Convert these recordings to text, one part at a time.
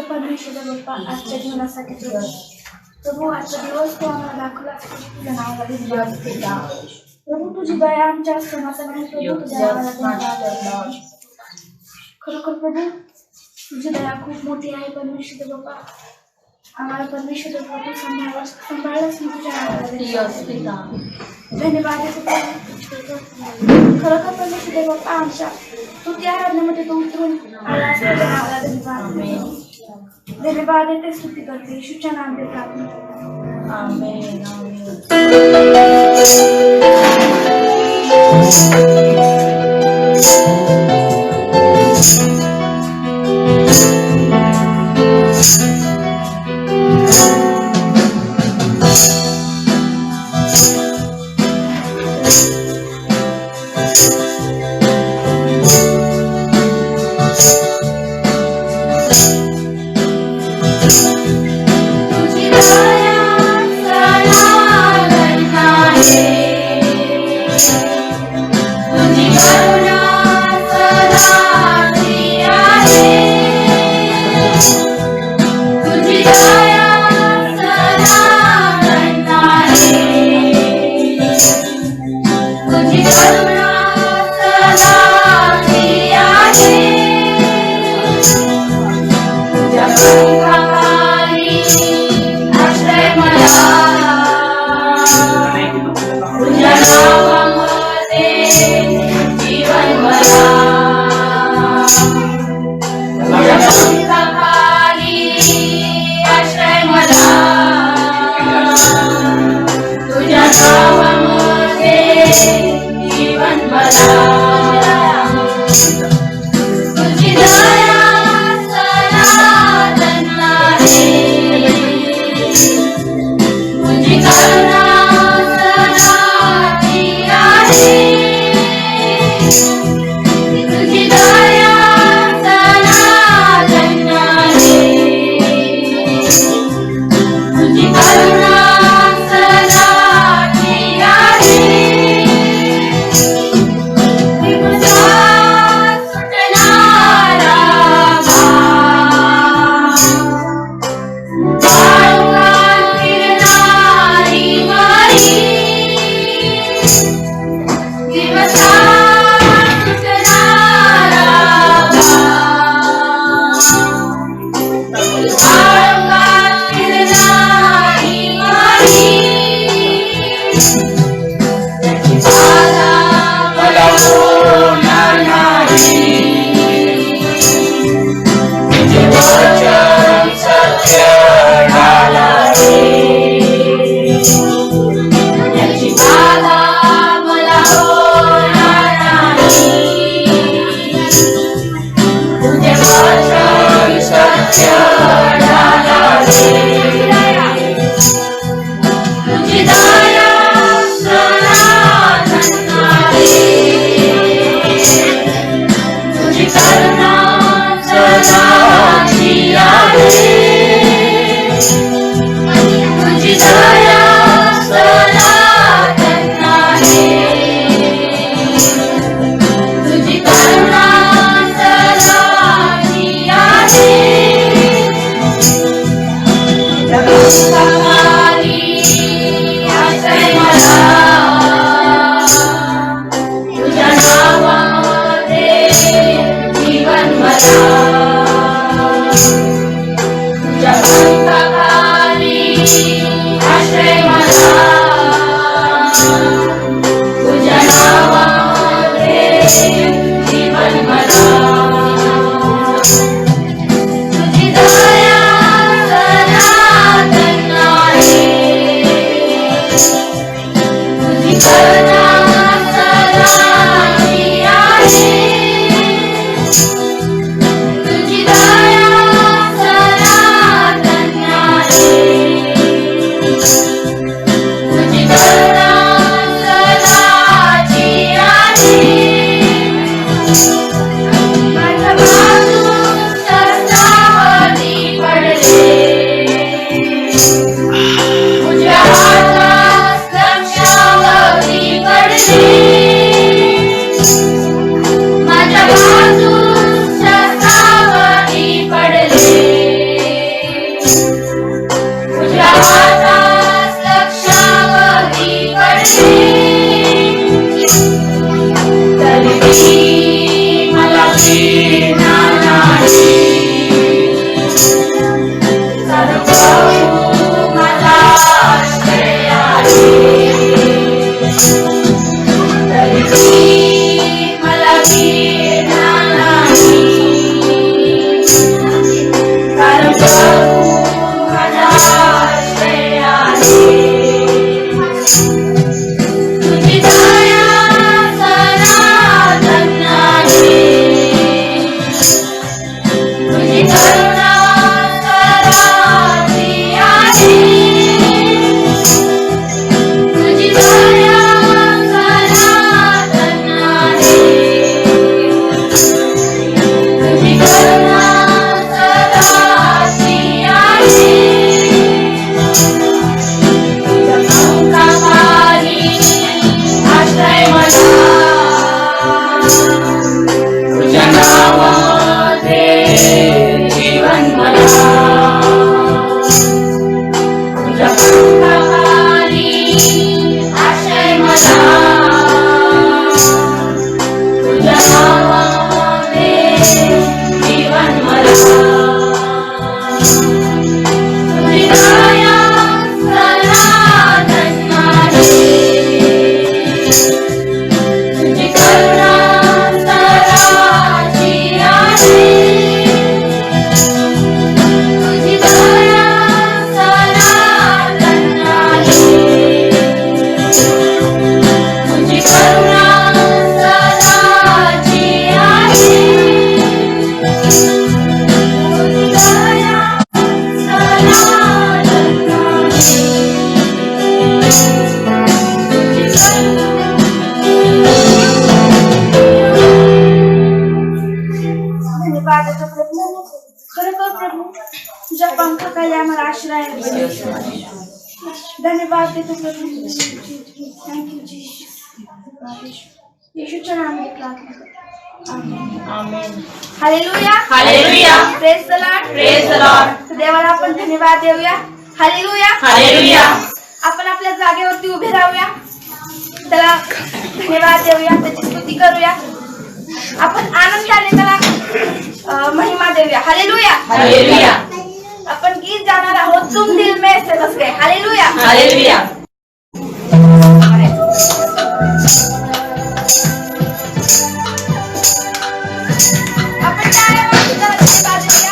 परमेश्वर बाप्पा आजच्या जीवनासाठी प्रभू आजचा दिवस तू आम्हाला दाखवला तुझ्या नावाला धन्यवाद. प्रभू तुझी दया आमच्या सणासणाने प्रभू तुझ्या नावाला धन्यवाद. खरोखर प्रभू तुझी दया खूप मोठी आहे परमेश्वर बाप्पा. आम्हाला परमेश्वर बाप्पा तू सांभाळलास मी तुझ्या नावाला धन्यवाद. खरोखर परमेश्वर बाप्पा आमच्या तू त्या आराधनेमध्ये तू उतरून आलास तुझ्या नावाला धन्यवाद. धन्यवाद येते स्तुती करते येशूच्या नावाने प्रार्थना. आमेन. प्रभु तुझ्या पंखाखाली आम्हाला आश्रय आहे. धन्यवाद देतो प्रभु. Thank you Jesus. येशूच्या नावाने प्रार्थना. Amen. Hallelujah. Hallelujah. Praise the Lord. Praise the Lord. देवाला आपण धन्यवाद देऊया. हालेलुया. हालेलुया. आपण आपल्या जागेवरती उभे राहूया. त्याला धन्यवाद देऊया. त्याची स्तुती करूया. आपण आनंदाने त्याला महिमा देऊया. हालेलुया. हालेलुया. आपण गीत जाणार आहोत. तुम दिल में से बस गए. हालेलुया. हालेलुया. आपण टाळ्यावाजवून त्याला धन्यवाद देऊया.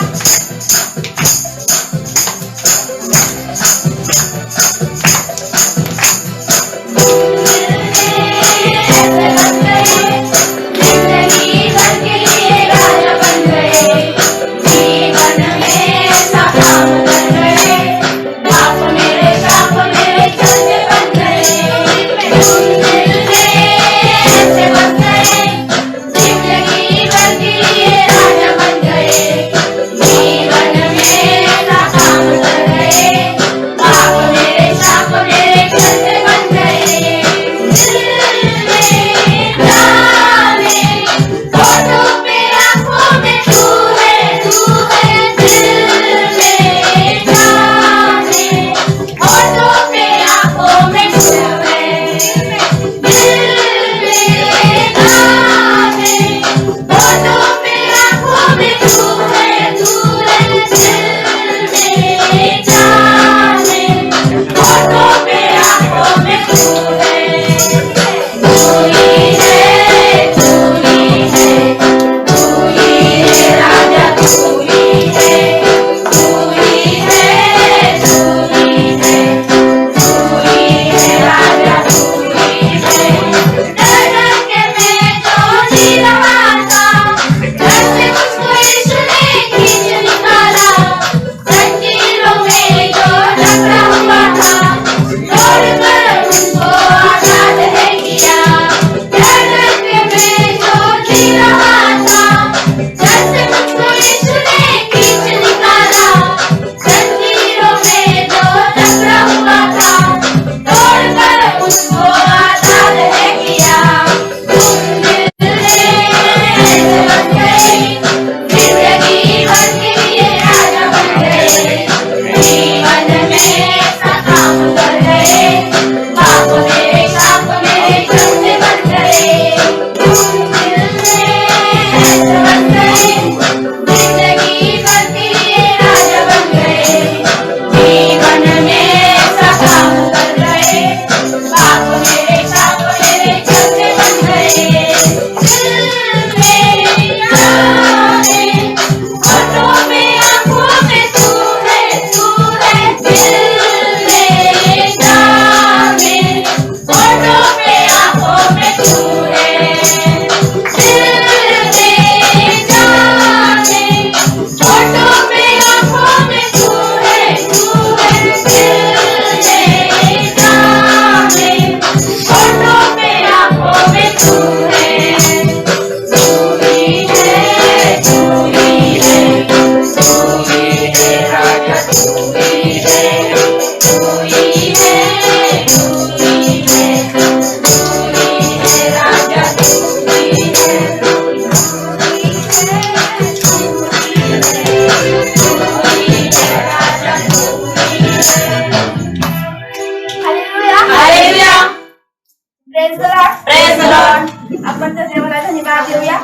आपण त्या देवाला धन्यवाद देऊया.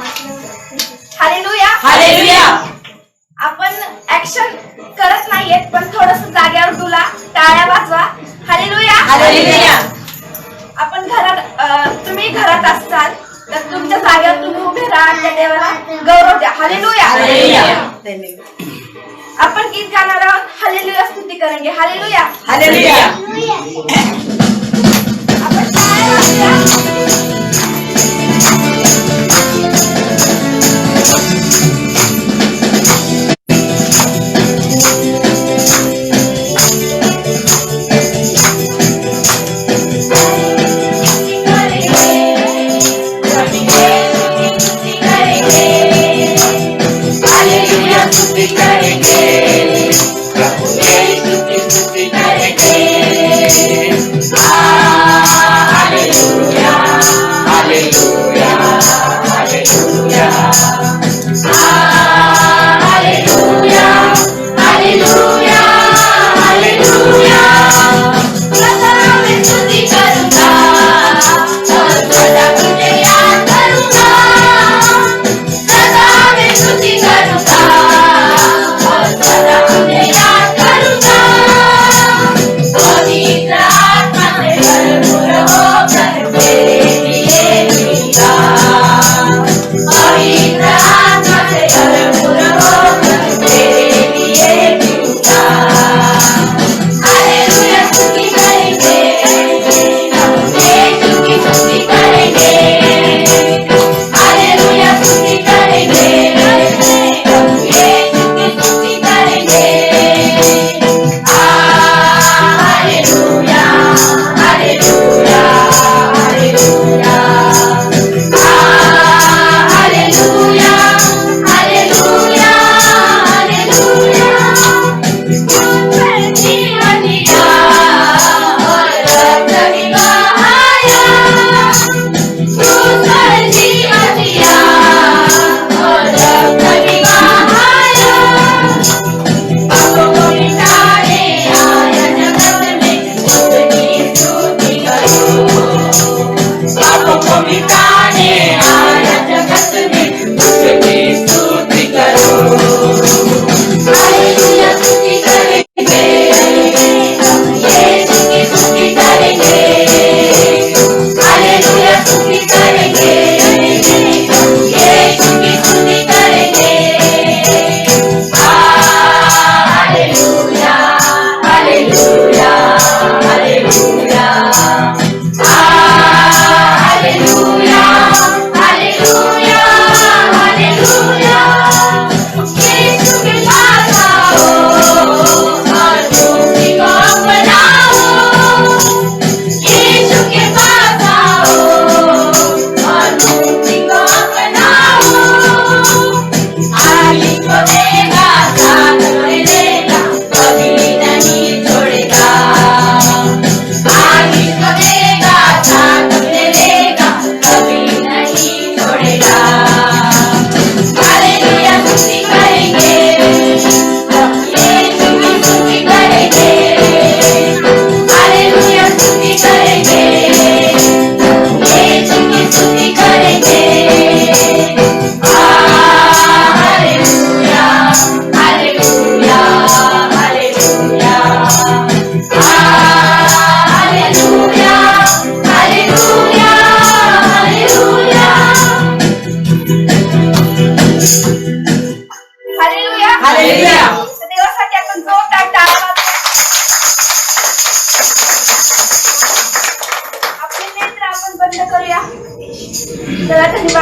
हालेलुया. हालेलुया. आपण ऍक्शन करत नाहीये पण थोडस जाग्यावर डुला, टाळ्या वाजवा. हालेलुया. हालेलुया. आपण घरात तुम्ही घरात असाल तर तुमच्या जागेवर तुम्ही उभे राहा, त्या देवाला गौरव द्या. हालेलुया. हालेलुया. आपण गीत गाणार आहोत. हालेलुया स्तुती करेंगे. हालेलुया. हालेलुया. आपण टाळ्या वाजवा. स्तुति करेंगे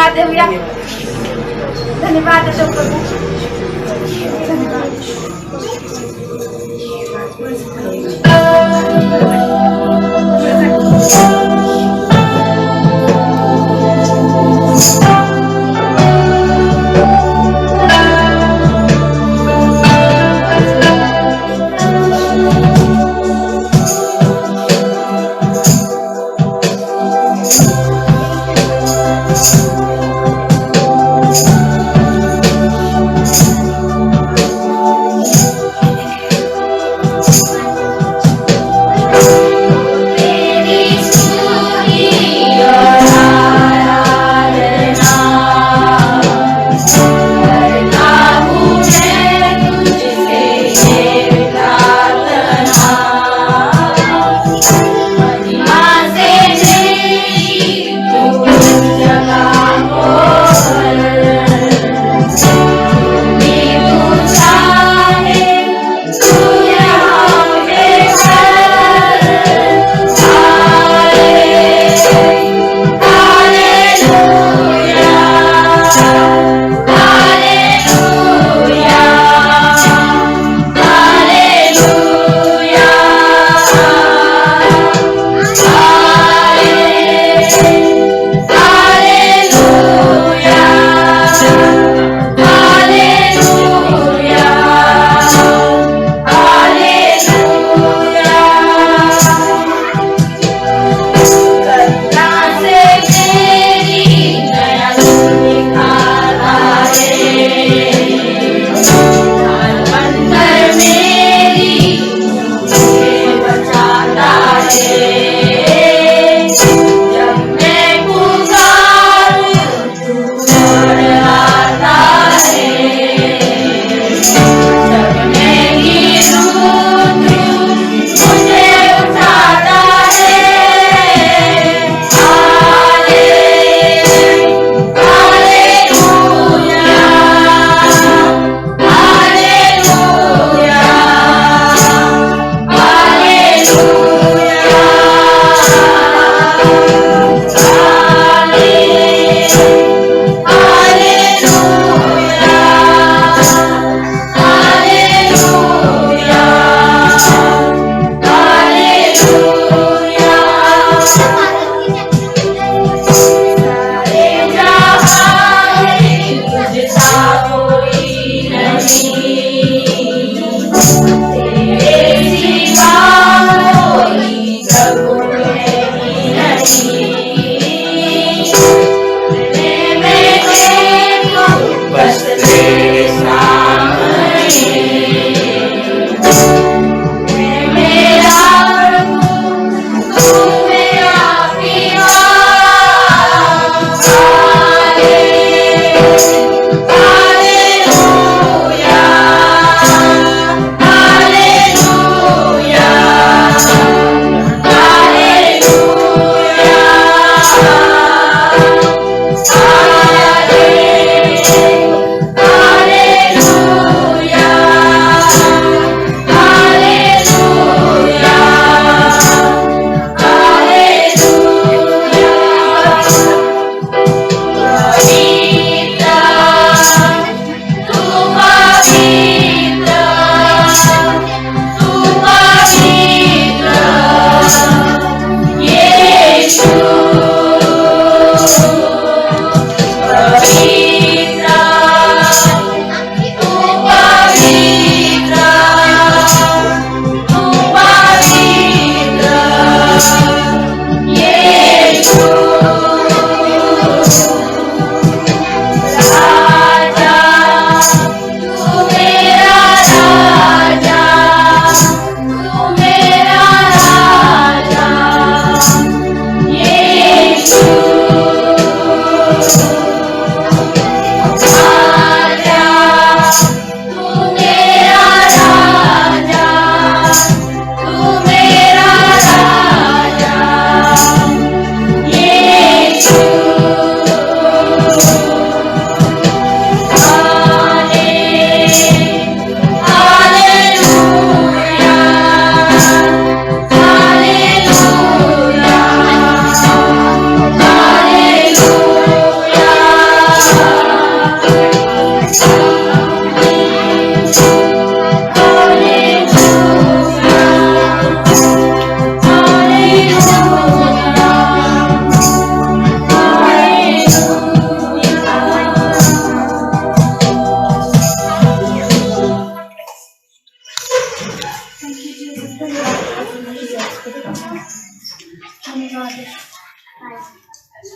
धन्यवाद है भैया, धन्यवाद है प्रभु,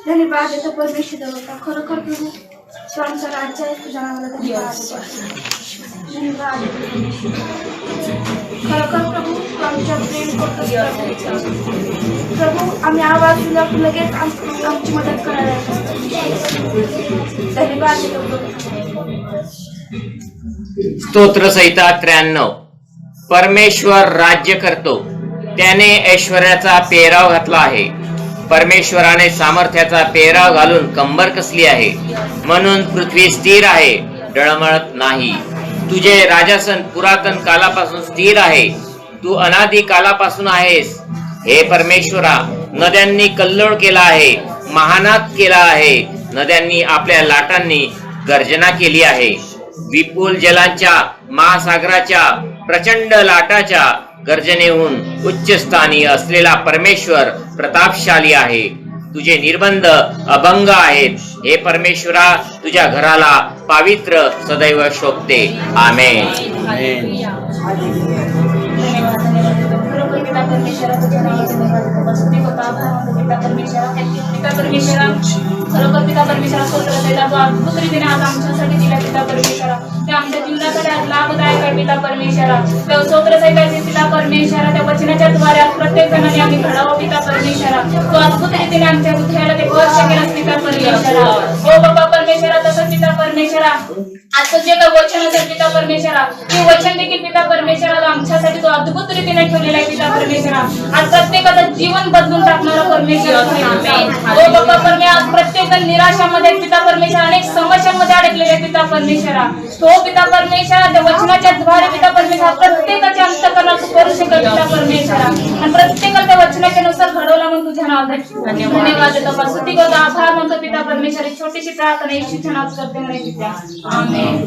धन्यवाद देतो परमेश्वर देवता खरोखर प्रभू तू आमचा राज्य आहे तुझ्या नावाला धन्यवाद देतो धन्यवाद देतो परमेश्वर खरोखर प्रभू तू आमच्या प्रेम करतो प्रभू आम्ही आवाज दिला की लगेच आमची मदत करायला धन्यवाद देतो प्रभू स्तोत्र संहिता 93. परमेश्वर राज्य करतो, त्याने ऐश्वर्याचा पेहराव घातला आहे. परमेश्वराने सामर्थ्याचा पेहराव घालून कंबर कसली आहे, म्हणून पृथ्वी स्थिर आहे, डळमळत नाही. तुझे राजासन पुरातन कालापासून स्थिर आहे, तू अनादी कालापासून आहेस. हे परमेश्वरा, नद्यांनी कल्लोळ केला आहे, महानाद केला आहे. नद्यांनी आपल्या लाटांनी गर्जना केली आहे. विपुल जलांच्या महासागराच्या प्रचंड लाटाच्या गर्जनेहून उच्च स्थानी असलेला परमेश्वर प्रतापशाली आहे. तुझे निर्बंध अभंग आहेत. हे परमेश्वरा, तुझ्या घराला पावित्र सदैव शोभते. आमेन. खरोखर पिता परमेश्वरा स्तोत्र देता तू अद्भुत रीतीने आज आमच्यासाठी दिला पिता परमेश्वरा ते आमच्या जीवनासाठी आज लाभदायक आहे पिता परमेश्वरा त्या स्तोत्र सहिताचे पिता परमेश्वरा त्या वचनाच्या द्वारे आज प्रत्येक जणांनी आम्ही घडावं पिता परमेश्वरा तू अद्भुत रीतीने आमच्या हृदयाला ते स्पर्श केलास पिता परमेश्वरा हो बाबा परमेश्वरा तसंच पिता परमेश्वरा आजचं जे काही वचन असेल पिता परमेश्वरा ते वचन देखील पिता परमेश्वरा आमच्यासाठी तो अद्भुत रीतीने ठेवलेला आहे पिता परमेश्वरा आज प्रत्येकाचं जीवन बदलून टाकणारा परमेश्वर हो बाबा परमेश्वरा आज प्रत्येक निराशामध्ये पिता परमेश्वरा अनेक समस्यांमध्ये अडकलेले पिता परमेश्वरा तो पिता परमेश्वरा त्या वचनाच्या द्वारे पिता परमेश्वरा प्रत्येकाच्या अंतःकरणात तू करू शकत पिता परमेश्वरा आणि प्रत्येकाला त्या वचनाच्या नुसार घडवला म्हणून तुझ्या नावात धन्यवाद देतो स्तुती करतो आभार मानतो पिता परमेश्वरा एक छोटीशी प्रार्थना येशूच्या नावात करते म्हणे पिता आमेन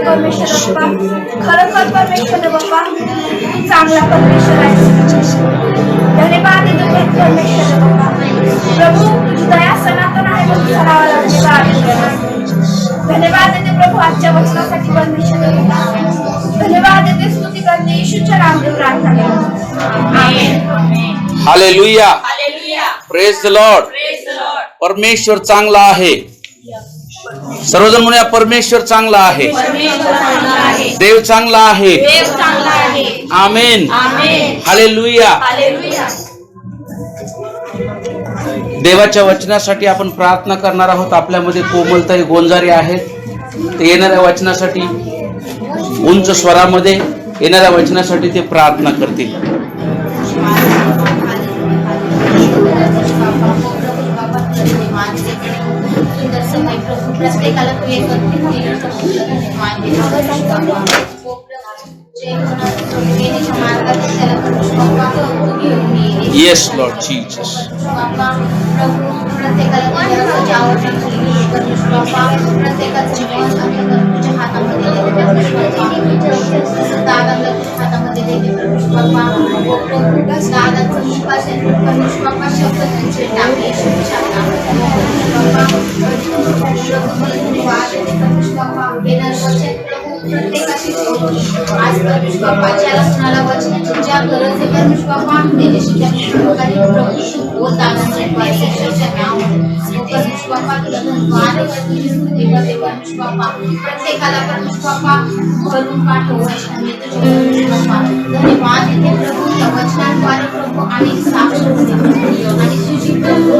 परमेश्वर बाप्पा खरोखर परमेश्वर बाप्पा चांगला परमेश्वर आहे धन्यवाद देतो परमेश्वर बाप्पा प्रभू आजच्या वचनासाठी परमेश्वर धन्यवाद देते, स्तुती करते, येशूच्या नावाने प्रार्थना करते. Hallelujah. Hallelujah. Praise the Lord. Praise the Lord. परमेश्वर चांगला आहे. सर्वजण म्हणूया परमेश्वर चांगला आहे. परमेश्वर चांगला आहे. देव चांगला आहे. देव चांगला आहे. आमेन. आमेन. हालेलुया. हालेलुया. देवाच्या वचनासाठी आपण प्रार्थना करणार आहोत. आपल्यामध्ये कोमलताई गोंजारे आहेत. ते येणाऱ्या वचनासाठी उंच स्वरामध्ये येणाऱ्या वचनासाठी ते प्रार्थना करतील. सुंदर समय प्रभु प्रत्येकाला तू एकत्रित येस लॉर्ड जीसस. प्रभु प्रत्येकाला प्रत्येकाचं मन तुझ्या हातामध्ये दादांना तुझ्या हातामध्ये देते दादांचं मुखापासून शब्द तुझे टाकले प्रत्येकाशी आज परमेश्वर ज्याला कुणाला वचनाची ज्या गरज आहे परमेश्वर त्याच्याशी त्या प्रभू बोल दादांच्या प्रत्येकाला परमेश्वर भरून पाठव धन्यवाद येते प्रभू या वचनाद्वारे प्रभू आणि साक्ष आणि तुझी प्रभू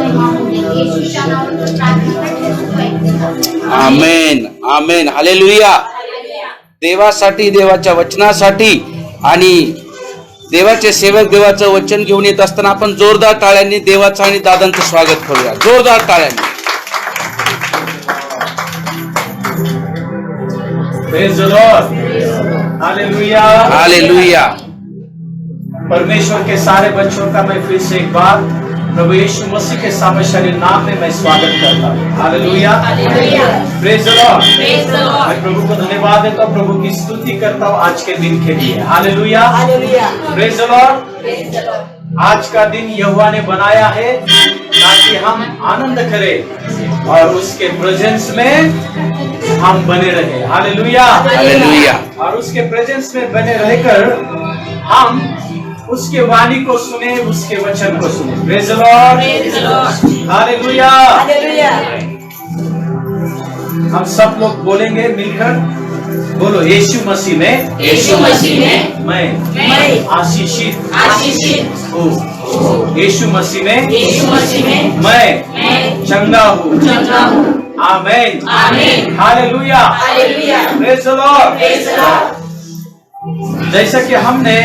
येशूच्या नावावर प्रार्थना. आमेन. आमेन. हालेलुया. देवासाठी, देवाच्या वचनासाठी आणि देवाचे सेवक देवाचं वचन घेऊन येत असताना आपण जोरदार टाळ्यांनी देवाचं आणि दादांचं स्वागत करूया. जोरदार टाळ्यांनी. Praise the Lord. Hallelujah. Hallelujah. परमेश्वर के सारे बच्चों का मैं फिर से एक बार प्रभु यीशु मसीह के सामर्थ्यशाली नाम में मैं स्वागत करता हूँ. Hallelujah. Praise the Lord. Praise the Lord. मैं प्रभु को धन्यवाद देता हूँ, प्रभु की स्तुति करता हूँ आज के दिन के लिए. Hallelujah. Praise the Lord. Praise the Lord. आज का दिन यहोवा ने बनाया है ताकि हम आनंद करें और उसके प्रेजेंस में हम बने रहे. हालेलुया. हालेलुया. और उसके प्रेजेंस में बने रहकर हम उसके वाणी को सुने, उसके वचन को सुने. Praise the Lord. Praise the Lord. Hallelujah. Hallelujah. हम सब लोग बोलेंगे मिलकर. बोलो, यीशु मसीह में, यीशु मसीह में मैं आशीषित हूँ. यीशु मसीह में, यीशु मसीह में मैं चंगा हूँ. चंगा हूँ. Amen. Amen. Hallelujah. Hallelujah. Praise the Lord. Praise the Lord. जैसा कि हमने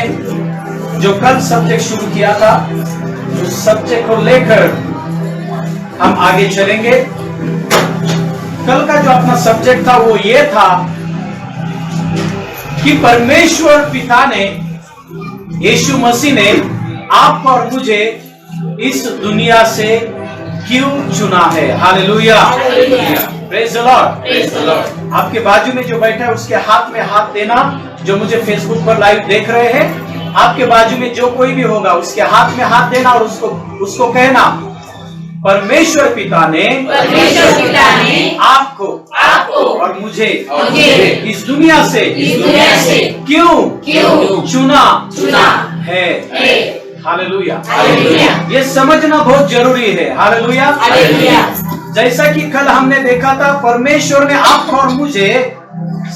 जो कल सब्जेक्ट शुरू किया था, उस सब्जेक्ट को लेकर हम आगे चलेंगे. कल का जो अपना सब्जेक्ट था वो ये था कि परमेश्वर पिता ने, यीशु मसीह ने आपको और मुझे इस दुनिया से क्यों चुना है. Hallelujah. Praise the Lord. Praise the Lord. आपके बाजू में जो बैठा है उसके हाथ में हाथ देना. जो मुझे फेसबुक पर लाइव देख रहे हैं, आपके बाजू में जो कोई भी होगा उसके हाथ में हाथ देना और उसको कहना, परमेश्वर पिता ने आपको और मुझे इस दुनिया से क्यों चुना है. हालेलुया. ये समझना बहुत जरूरी है. हालेलुया. जैसा कि कल हमने देखा था, परमेश्वर ने आपको और मुझे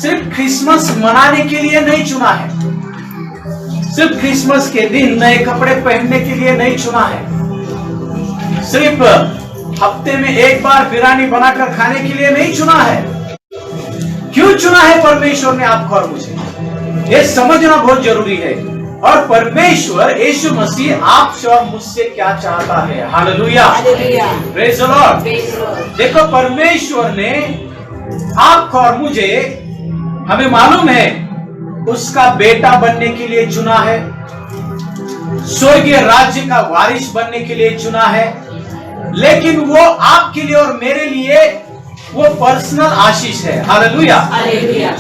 सिर्फ क्रिसमस मनाने के लिए नहीं चुना है. सिर्फ क्रिसमस के दिन नए कपड़े पहनने के लिए नहीं चुना है. सिर्फ हफ्ते में एक बार बिरयानी बनाकर खाने के लिए नहीं चुना है. क्यों चुना है परमेश्वर ने आपको और मुझे, ये समझना बहुत जरूरी है. और परमेश्वर यीशु मसीह आपसे और मुझसे क्या चाहता है. हालेलुया. Praise the Lord. देखो, परमेश्वर ने आपको और मुझे, हमें मालूम है, उसका बेटा बनने के लिए चुना है. स्वर्गीय राज्य का वारिस बनने के लिए चुना है. लेकिन वो आपके लिए और मेरे लिए वो पर्सनल आशीष है. हालेलुया.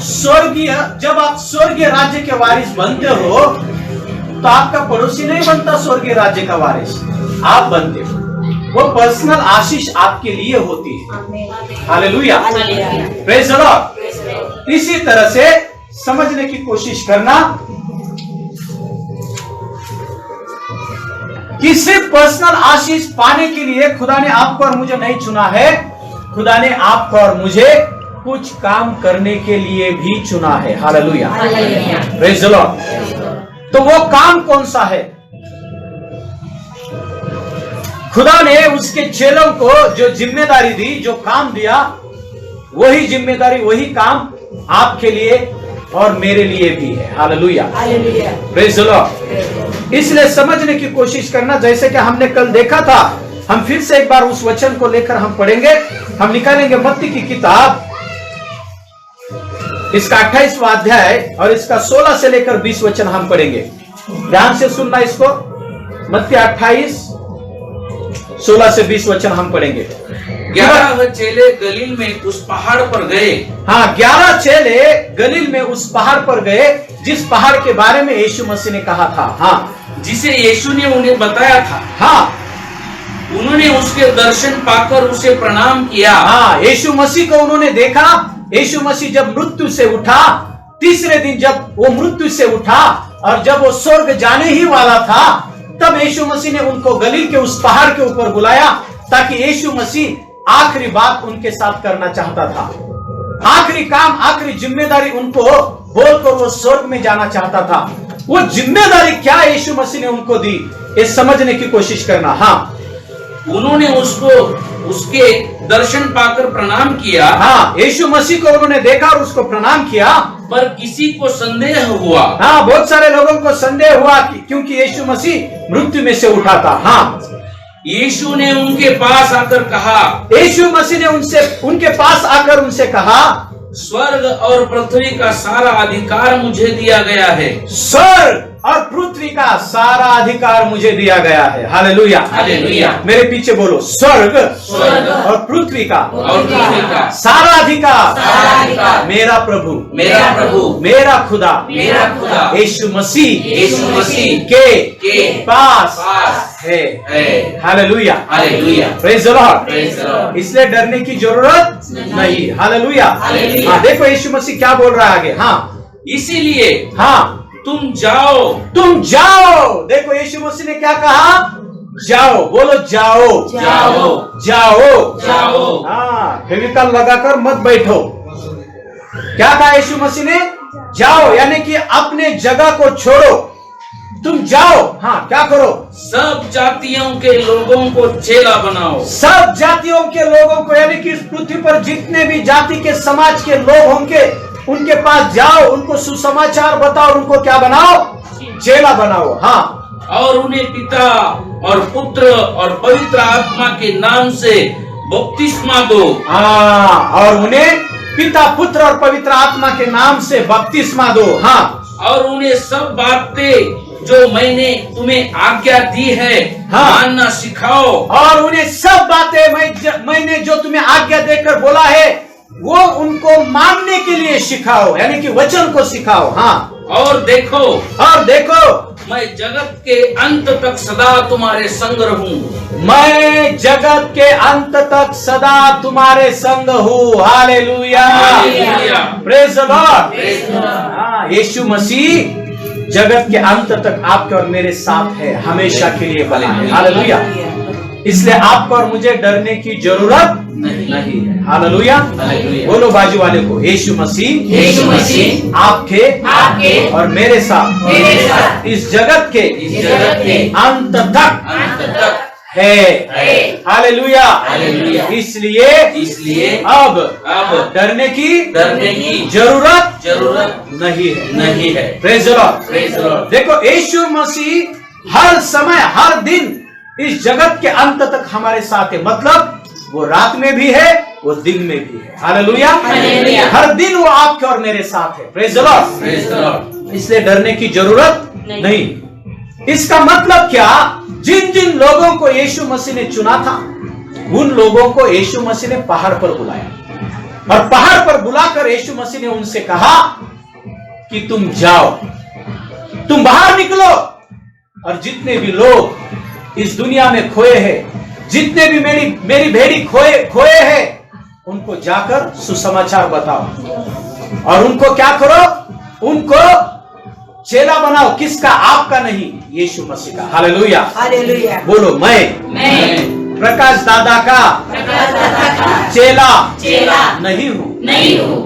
स्वर्गीय, जब आप स्वर्गीय राज्य के वारिस बनते हो तो आपका पड़ोसी नहीं बनता स्वर्गीय राज्य का वारिस, आप बनते हो. वो पर्सनल आशीष आपके लिए होती है. हालेलुया. Praise the Lord. इसी तरह से समझने की कोशिश करना कि सिर्फ पर्सनल आशीष पाने के लिए खुदा ने आपको और मुझे नहीं चुना है, खुदा ने आपको और मुझे कुछ काम करने के लिए भी चुना है। Hallelujah, praise the Lord. तो वो काम कौन सा है? खुदा ने उसके चेलों को जो जिम्मेदारी दी, जो काम दिया, वही जिम्मेदारी, वही काम आपके लिए और मेरे लिए भी है। Hallelujah, praise the Lord. इसलिए समझने की कोशिश करना, जैसे कि हमने कल देखा था, हम फिर से एक बार उस वचन को लेकर हम पढ़ेंगे। हम निकालेंगे मत्ती की किताब, इसका 28वां अध्याय और इसका 16 से लेकर 20 वचन हम पढ़ेंगे। ध्यान से सुनना इसको। मत्ती 28 16 से 20 वचन हम पढ़ेंगे। 11 चेले गलील में उस पहाड़ पर गए। हाँ, 11 चेले गलील में उस पहाड़ पर गए, जिस पहाड़ के बारे में यीशु मसीह ने कहा था। हाँ, जिसे यीशु ने उन्हें बताया था। हाँ, उन्होंने उसके दर्शन पाकर उसे प्रणाम किया। हाँ, यीशु मसीह को उन्होंने देखा। यीशु मसीह जब मृत्यु से उठा, तीसरे दिन जब वो मृत्यु से उठा और जब वो स्वर्ग जाने ही वाला था, तब यीशु मसीह ने उनको गलील के उस पहाड़ के ऊपर बुलाया, ताकि यीशु मसीह आखिरी बात उनके साथ करना चाहता था। आखिरी काम, आखिरी जिम्मेदारी उनको बोलकर वो स्वर्ग में जाना चाहता था। वो जिम्मेदारी क्या यीशु मसीह ने उनको दी, ये समझने की कोशिश करना। हाँ, उन्होंने उसको उसके दर्शन पाकर प्रणाम किया। हाँ, यीशु मसीह को उन्होंने देखा और उसको प्रणाम किया, पर किसी को संदेह हुआ। हाँ, बहुत सारे लोगों को संदेह हुआ क्योंकि यीशु मसीह मृत्यु में से उठा था। हाँ, यीशु ने उनके पास आकर कहा, यीशु मसीह ने उनके पास आकर उनसे कहा, स्वर्ग और पृथ्वी का सारा अधिकार मुझे दिया गया है। स्वर्ग और पृथ्वी का सारा अधिकार मुझे दिया गया है। Hallelujah, hallelujah. मेरे पीछे बोलो, स्वर्ग और पृथ्वी का सारा अधिकार मेरा प्रभु, मेरा खुदा यीशु मसीह के पास है। Hallelujah, praise the Lord. इसलिए डरने की जरूरत नहीं। हालेलुया। हाँ, देखो यीशु मसीह क्या बोल रहा है आगे। हाँ, इसीलिए हाँ, तुम जाओ। देखो यीशु मसीह ने क्या कहा? जाओ, बोलो जाओ, जाओ, जाओ, जाओ। हाँ, फेविकॉल लगाकर मत बैठो। क्या कहा यीशु मसीह ने? जाओ, यानी कि अपने जगह को छोड़ो, तुम जाओ। हाँ, क्या करो? सब जातियों के लोगों को चेला बनाओ। सब जातियों के लोगों को, यानी कि इस पृथ्वी पर जितने भी जाति के समाज के लोग होंगे, उनके पास जाओ, उनको सुसमाचार बताओ, उनको क्या बनाओ? चेला बनाओ। हाँ, और उन्हें पिता और पुत्र और पवित्र आत्मा के नाम से बपतिस्मा दो। हाँ, और उन्हें पिता, पुत्र और पवित्र आत्मा के नाम से बपतिस्मा दो। हाँ, और उन्हें सब बातें जो मैंने तुम्हें आज्ञा दी है, हाँ, मानना सिखाओ। और उन्हें सब बातें मैंने जो तुम्हें आज्ञा देकर बोला है, वो उनको मानने के लिए सिखाओ, यानी कि वचन को सिखाओ। हाँ, और देखो, मैं जगत के अंत तक सदा तुम्हारे संग रहूं। मैं जगत के अंत तक सदा तुम्हारे संग हूँ। Hallelujah, praise the Lord. हाँ, यीशु मसीह जगत के अंत तक आपके और मेरे साथ है, हमेशा के लिए बना है। हालेलुया। इसलिए आपको और मुझे डरने की जरूरत नहीं है। हालेलुया। बोलो बाजू वाले को, यीशु मसीह आपके और मेरे साथ इस जगत के अंत तक है। हालेलुया। इसलिए अब डरने की जरूरत नहीं है। Praise the Lord. देखो, यीशु मसीह हर समय, हर दिन इस जगत के अंत तक हमारे साथ है। मतलब वो रात में भी है, वो दिन में भी है। हालेलुया। हर दिन वो आपके और मेरे साथ है। Praise the Lord. इसलिए डरने की जरूरत नहीं। इसका मतलब क्या? जिन जिन लोगों को यीशु मसीह ने चुना था, उन लोगों को यीशु मसीह ने पहाड़ पर बुलाया, और पहाड़ पर बुलाकर यीशु मसीह ने उनसे कहा कि तुम जाओ, तुम बाहर निकलो, और जितने भी लोग इस दुनिया में खोए हैं, जितने भी मेरी भेड़ी खोए हैं, उनको जाकर सुसमाचार बताओ। और उनको क्या करो, उनको चेला बनाओ। किसका? आपका नहीं, यीशु मसीह का। Hallelujah, hallelujah. बोलो मैं प्रकाश दादा का चेला नहीं हूँ,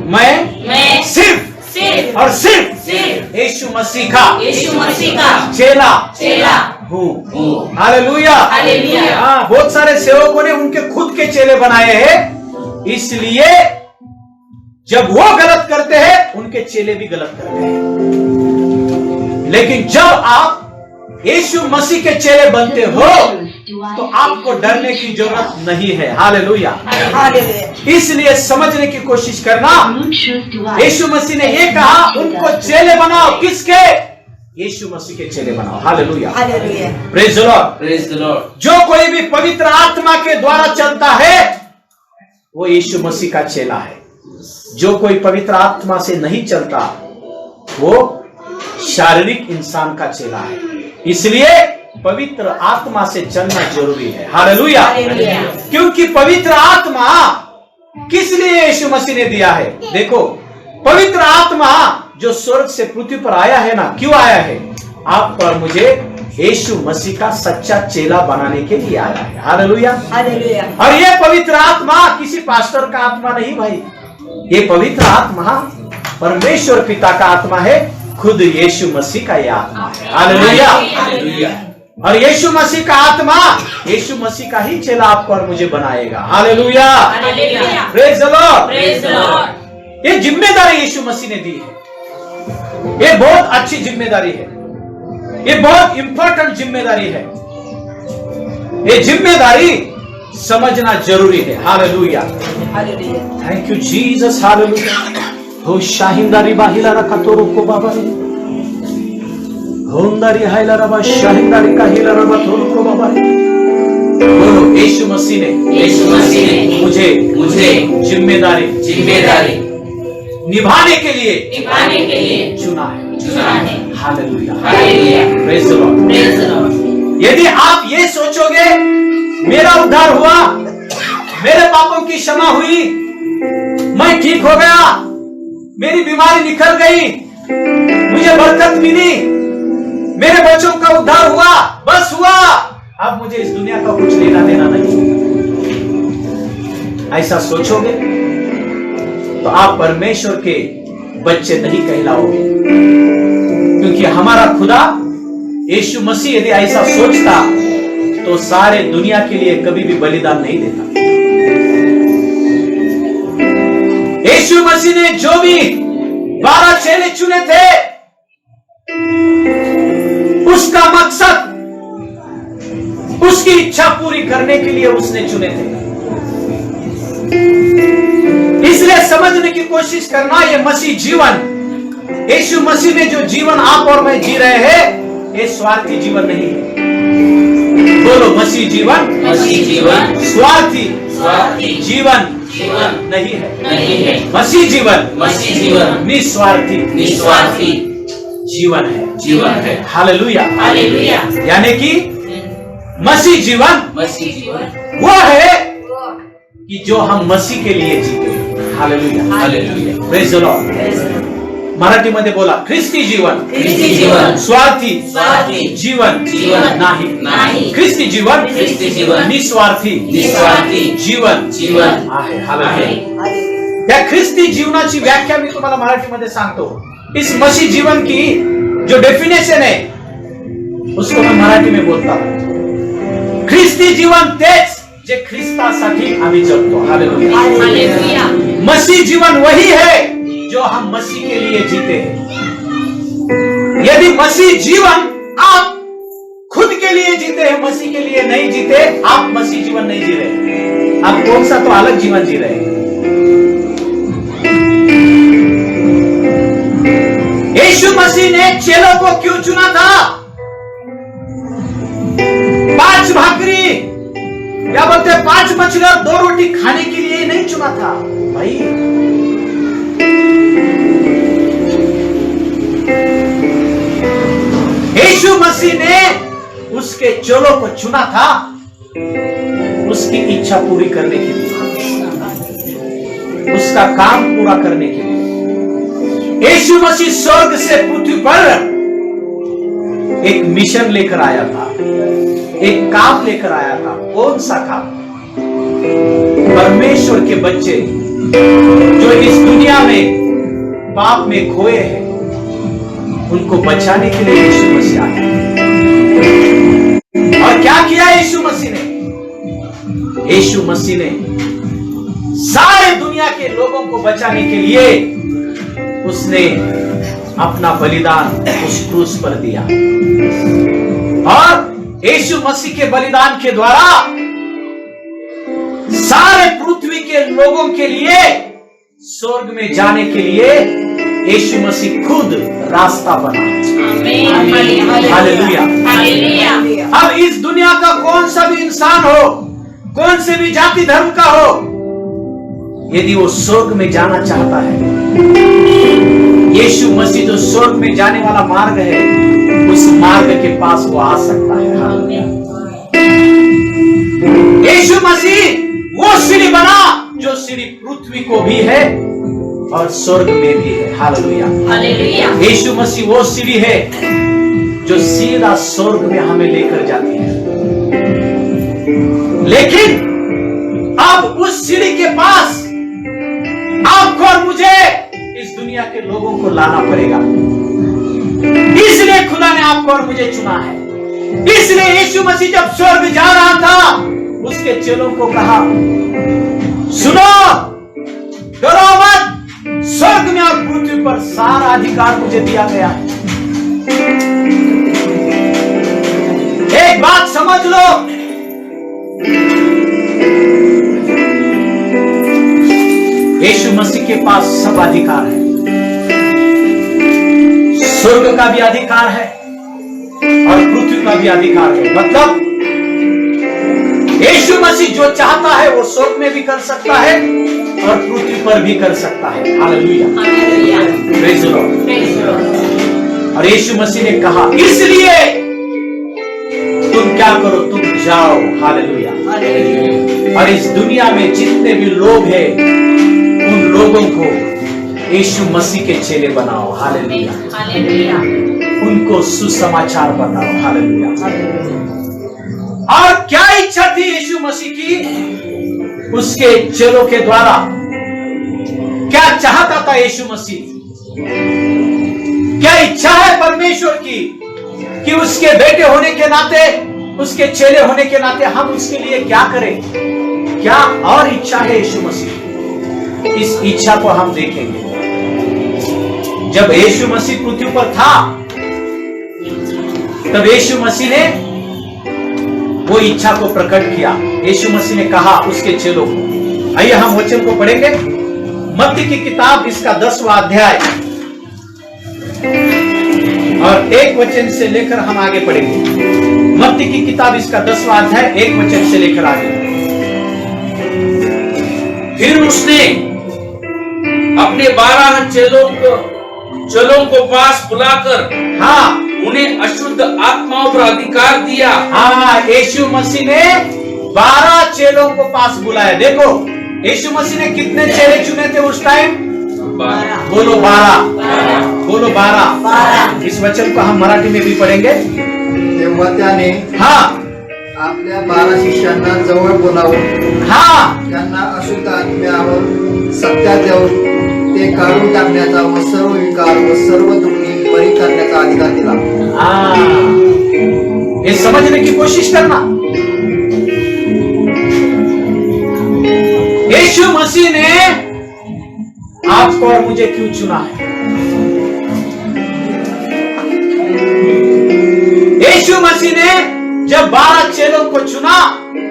मैं सिर्फ और सिर्फ यीशु मसीह का चेला हूँ। हालेलुया। हाँ, बहुत सारे सेवकों ने उनके खुद के चेले बनाए हैं, इसलिए जब वो गलत करते हैं उनके चेले भी गलत करते हैं। लेकिन जब आप यीशु मसीह के चेले बनते हो तो आपको डरने की जरूरत नहीं है। हालेलुया। इसलिए समझने की कोशिश करना। यीशु मसीह ने ये कहा, उनको चेले बनाओ। किसके? यीशु मसीह के चेले बनाओ। Hallelujah, praise the Lord, praise the Lord. जो कोई भी पवित्र आत्मा के द्वारा चलता है वो यीशु मसीह का चेला है। जो कोई पवित्र आत्मा से नहीं चलता वो शारीरिक इंसान का चेला है। इसलिए पवित्र आत्मा से चलना जरूरी है। हालेलुया। क्योंकि पवित्र आत्मा किस लिए यीशु मसीह ने दिया है? देखो, पवित्र आत्मा जो स्वर्ग से पृथ्वी पर आया है ना, क्यों आया है? आप पर मुझे यीशु मसीह का सच्चा चेला बनाने के लिए आया है। हालेलुया। और ये पवित्र आत्मा किसी पास्टर का आत्मा नहीं भाई, ये पवित्र आत्मा परमेश्वर पिता का आत्मा है, खुद यीशु मसीह का यह आत्मा है। हालेलुया। और यीशु मसीह का आत्मा यीशु मसीह का ही चेला आपको और मुझे बनाएगा। Hallelujah, praise the Lord. ये जिम्मेदारी यीशु मसीह ने दी है। ये बहुत अच्छी जिम्मेदारी है, ये बहुत इंपॉर्टेंट जिम्मेदारी है। ये जिम्मेदारी समझना जरूरी है। Hallelujah, thank you Jesus. Hallelujah. हो शाहिंदारी बाहिला रखा तो रोको बाबा रे, होंदारी हाइला रबा शाहिंदारी का हिला रबा तो रोको बाबा रे। बोलो, यीशु मसीह ने मुझे जिम्मेदारी निभाने के लिए चुना है। Hallelujah, praise the Lord. यदि आप ये सोचोगे मेरा उद्धार हुआ, मेरे पापों की क्षमा हुई, मैं ठीक हो गया, मेरी बीमारी निकल गई, मुझे बरकत मिली, मेरे बच्चों का उद्धार हुआ, बस हुआ, अब मुझे इस दुनिया का कुछ लेना देना नहीं, ऐसा सोचोगे तो आप परमेश्वर के बच्चे नहीं कहलाओगे। क्योंकि हमारा खुदा यीशु मसीह यदि ऐसा सोचता तो सारे दुनिया के लिए कभी भी बलिदान नहीं देता। यीशु मसीह ने जो भी 12 चेले चुने थे, उसका मकसद, उसकी इच्छा पूरी करने के लिए उसने चुने थे। इसलिए समझने की कोशिश करना, ये मसीह जीवन, यीशु मसीह ने जो जीवन आप और मैं जी रहे हैं, ये स्वार्थी जीवन नहीं है। बोलो, मसीह जीवन स्वार्थी जीवन नहीं है। मसीह जीवन निस्वार्थी जीवन है। हालेलुया। यानी कि मसीह जीवन वो है कि जो हम मसीह के लिए जीते हैं। Hallelujah, praise the Lord. Marathi मध्ये बोला, ख्रिस्ती जीवन स्वार्थी जीवन नाही, ख्रिस्ती जीवन निस्वार्थी जीवन आहे। हालेलुया। त्या ख्रिस्ती जीवनाची व्याख्या मी तुम्हाला मराठीमध्ये सांगतो। इस मसीह जीवन की जो डेफिनेशन है उसको मैं मराठी में बोलता हूं। ख्रिस्ती जीवन तेच जे ख्रिस्तासाठी आम्ही जगतो। हालेलुया। मसीह जीवन वही है जो हम मसीह के लिए जीते हैं। यदि मसीह जीवन आप खुद के लिए जीते हैं, मसीह के लिए नहीं जीते, आप मसीह जीवन नहीं जी रहे, आप कौन सा तो अलग जीवन जी रहे हैं। यीशु मसीह ने चेलों को क्यों चुना था? 5 भाकरी, क्या बोलते हैं, 5 मछली और 2 रोटी खाने के लिए नहीं चुना था भाई। यीशु मसीह ने उसके चेलों को चुना था उसकी इच्छा पूरी करने के लिए, उसका काम पूरा करने के लिए। यीशु मसीह स्वर्ग से पृथ्वी पर एक मिशन लेकर आया था, एक काम लेकर आया था। कौन सा काम? परमेश्वर के बच्चे जो इस दुनिया में पाप में खोए हैं, उनको बचाने के लिए यीशु मसीह आया। और क्या किया यीशु मसीह ने? यीशु मसीह ने सारे दुनिया के लोगों को बचाने के लिए उसने अपना बलिदान उस क्रूस पर दिया। और यीशु मसीह के बलिदान के द्वारा सारे पृथ्वी के लोगों के लिए स्वर्ग में जाने के लिए यीशु मसीह खुद रास्ता बना। हालेलुया। अब इस दुनिया का कौन सा भी इंसान हो, कौन से भी जाति धर्म का हो, यदि वो स्वर्ग में जाना चाहता है, यीशु मसीह जो स्वर्ग में जाने वाला मार्ग है, उस मार्ग के पास वो आ सकता है। यीशु मसीह वो सीढ़ी बना जो सीढ़ी पृथ्वी को भी है और स्वर्ग में भी है। हालेलुया। यीशु मसीह वो सीढ़ी है जो सीधा स्वर्ग में हमें लेकर जाती है। लेकिन अब उस सीढ़ी के पास आपको और मुझे, इस दुनिया के लोगों को लाना पड़ेगा। इसलिए खुदा ने आपको और मुझे चुना है। इसलिए यीशु मसीह जब स्वर्ग जा रहा था, उसके चेलों को कहा, सुनो, डरो मत, स्वर्ग में और पृथ्वी पर सारा अधिकार मुझे दिया गया है। एक बात समझ लो, यीशु मसीह के पास सब अधिकार है। स्वर्ग का भी अधिकार है और पृथ्वी का भी अधिकार है। मतलब यीशु मसीह जो चाहता है वो स्वर्ग में भी कर सकता है और पृथ्वी पर भी कर सकता है। हालेलुया। Praise the Lord. और यीशु मसीह ने कहा, इसलिए तुम क्या करो, तुम जाओ। हालेलुया। और इस दुनिया में जितने भी लोग हैं, उन लोगों को यीशु मसीह के चेले बनाओ। हालेलुया। उनको सुसमाचार बताओ। हालेलुया। और क्या इच्छा थी यीशु मसीह की? उसके चेलों के द्वारा क्या चाहता था यीशु मसीह? क्या इच्छा है परमेश्वर की कि उसके बेटे होने के नाते, उसके चेले होने के नाते हम उसके लिए क्या करें? क्या और इच्छा है यीशु मसीह? इस इच्छा को हम देखेंगे। जब यीशु मसीह पृथ्वी पर था, तब यीशु मसीह ने वो इच्छा को प्रकट किया। यीशु मसीह ने कहा उसके चेलों को, आइए हम वचन को पढ़ेंगे। मत्ती की किताब इसका 10वां अध्याय और 1 वचन से लेकर हम आगे पढ़ेंगे। मत्ती की किताब इसका 10वां अध्याय 1 वचन से लेकर आगे। फिर उसने अपने 12 चेलों को पास बुलाकर उन्हें अशुद्ध आत्माओं पर अधिकार दिया। यीशु मसीह ने 12 चेलों को पास बुलाया। देखो, यीशु मसीह ने कितने चेले चुने थे उस टाइम? 12। बोलो 12। बोलो 12। इस वचन को हम मराठी में भी पढ़ेंगे। तेव्हा त्याने आपल्या 12 शिष्यांना जवळ बोलावून त्यांना अशुद्ध आत्म्यावर सत्या देऊन ते काढून टाकण्याचा व सर्व विकार व सर्व दुःखी बरी करण्याचा अधिकार दिला। ये समझने की कोशिश करना। यीशु मसीह ने आपको और मुझे क्यों चुना है? यीशु मसीह ने जब 12 चेलों को चुना,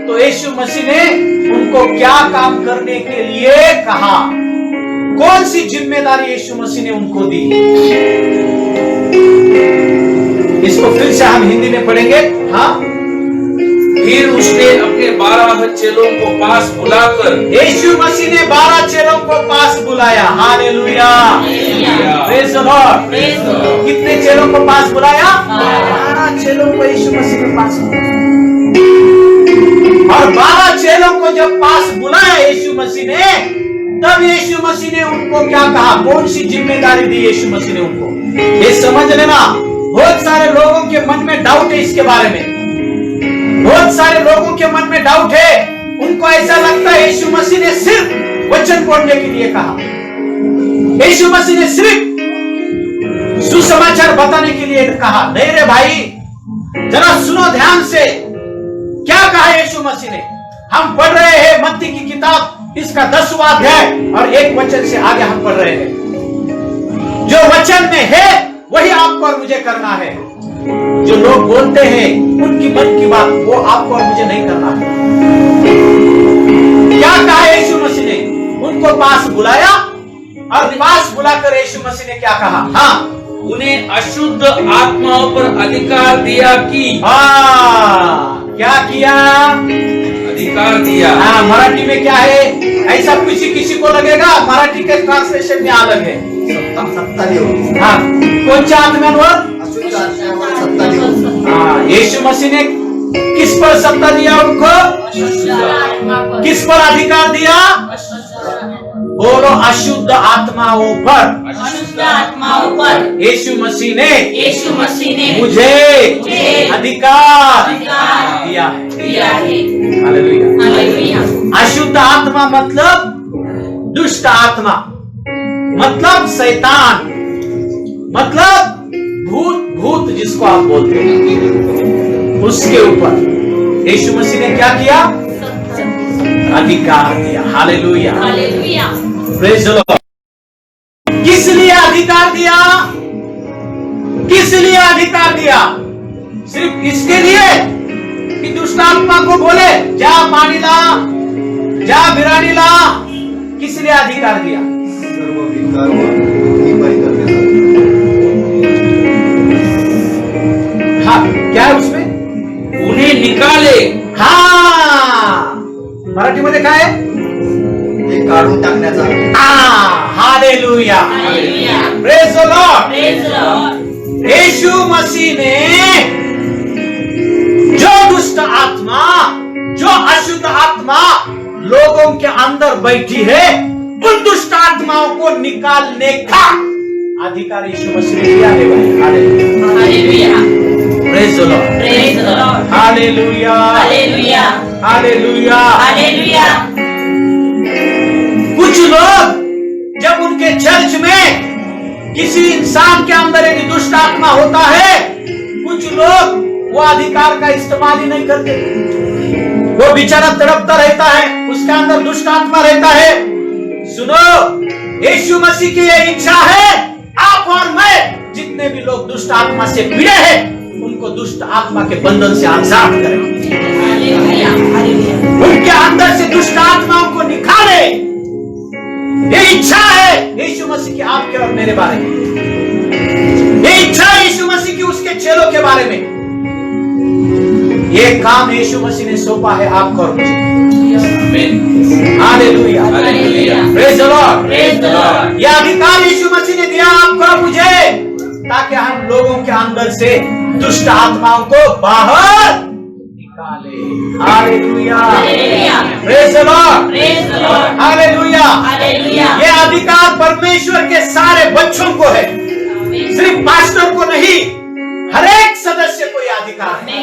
तो यीशु मसीह ने उनको क्या काम करने के लिए कहा? कौन सी जिम्मेदारी यीशु मसीह ने उनको दी? इसको फिर से हम हिंदी में पढ़ेंगे। फिर उसने अपने 12 चेलों को पास बुलाकर, यीशु मसीह ने 12 चेलों को पास बुलाया। हालेलुया। Praise the Lord. कितने चेलों को पास बुलाया? 12 चेलों को यीशु मसीह ने पास बुलाया। और 12 चेलों को जब पास बुलाया यीशु मसीह ने, तब यीशु मसीह ने उनको क्या कहा, कौन सी जिम्मेदारी दी यीशु मसीह ने उनको, ये समझ लेना। बहुत सारे लोगों के मन में डाउट है इसके बारे में, बहुत सारे लोगों के मन में डाउट है। उनको ऐसा लगता है यीशु मसीह ने सिर्फ वचन पढ़ने के लिए कहा, यीशु मसीह ने सिर्फ सुसमाचार बताने के लिए कहा। नहीं रे भाई, जरा सुनो ध्यान से, क्या कहा यीशु मसीह ने। हम पढ़ रहे हैं मत्ती की किताब, इसका 10वां अध्याय और 1 वचन से आगे हम पढ़ रहे हैं। जो वचन में है वही आपको और मुझे करना है। जो लोग बोलते हैं उनकी मन की बात, वो आपको और मुझे नहीं करना है। क्या कहा यीशु मसीह ने, उनको पास बुलाया और पास बुलाकर यीशु मसीह ने क्या कहा, हाँ, उन्हें अशुद्ध आत्माओं पर अधिकार दिया कि, क्या किया, अधिकार दिया। हाँ, मराठी में क्या है, ऐसा किसी को लगेगा, मराठी के ट्रांसलेशन में अलग है। सत्ता देऊ, हाँ, कोणत्या आत्म्यांवर, अशुद्ध आत्म्यावर सत्ता देऊ। हाँ, यीशु मसीह ने किस पर सत्ता दिया उनको, किस पर अधिकार दिया, बोलो अशुद्ध आत्माओं पर, अशुद्ध आत्माओं पर यीशु मसीह ने मुझे अधिकार दिया है। हालेलुया। हालेलुया। अशुद्ध आत्मा मतलब दुष्ट आत्मा, मतलब शैतान, मतलब भूत जिसको आप बोलते हैं, उसके ऊपर यीशु मसीह ने क्या किया, अधिकार दिया। Hallelujah. Hallelujah. Praise the Lord. किस लिए अधिकार दिया, किस लिए अधिकार दिया, सिर्फ इसके लिए कि दुष्ट आत्मा को बोले जा पानी ला, जा बिरानी ला, किस लिए अधिकार दिया, सर्व विकारवर निपाई करण्यासाठी। हाँ, क्या है उसमें, उन्हें निकाले, हाँ, मराठी मध्ये काय आहे, ते काढून टाकण्याचा। Hallelujah, hallelujah. Praise the Lord. Praise the Lord. Yeshu Masih ने जो दुष्ट आत्मा, जो अशुद्ध आत्मा लोगों के अंदर बैठी है, उन दुष्ट आत्माओं को निकालने का अधिकार यीशु मसीह ने दिया है भाई। Hallelujah. Hallelujah. Praise the Lord. Praise the Lord. Hallelujah. Hallelujah. Hallelujah. Hallelujah. कुछ लोग जब उनके चर्च में किसी इंसान के अंदर एक दुष्ट आत्मा होता है, कुछ लोग वो अधिकार का इस्तेमाल ही नहीं करते, वो बेचारा तड़पता रहता है, उसके अंदर दुष्ट आत्मा रहता है। सुनो, यीशु मसीह की ये इच्छा है, आप और मैं जितने भी लोग दुष्ट आत्मा से पीड़े हैं, उनको दुष्ट आत्मा के बंधन से आजाद करें, हालेलुया। हालेलुया। उनके अंदर से दुष्ट आत्माओं को निकाले। ये इच्छा है यीशु मसीह की आपके और मेरे बारे में, ये इच्छा है यीशु मसीह की उसके चेलों के बारे में। ये काम यीशु मसीह ने सौंपा है आपको और मुझे। Hallelujah. Hallelujah. Praise the Lord. Praise the Lord. यह अधिकार यीशु मसीह ने दिया आपको और मुझे, ताकि हम लोगों के अंदर से दुष्ट आत्माओं को बाहर निकाले। Hallelujah. Hallelujah. Praise the Lord. Praise the Lord. Hallelujah. Hallelujah. ये अधिकार परमेश्वर के सारे बच्चों को है, सिर्फ पास्टर को नहीं, हर एक सदस्य को यह अधिकार है।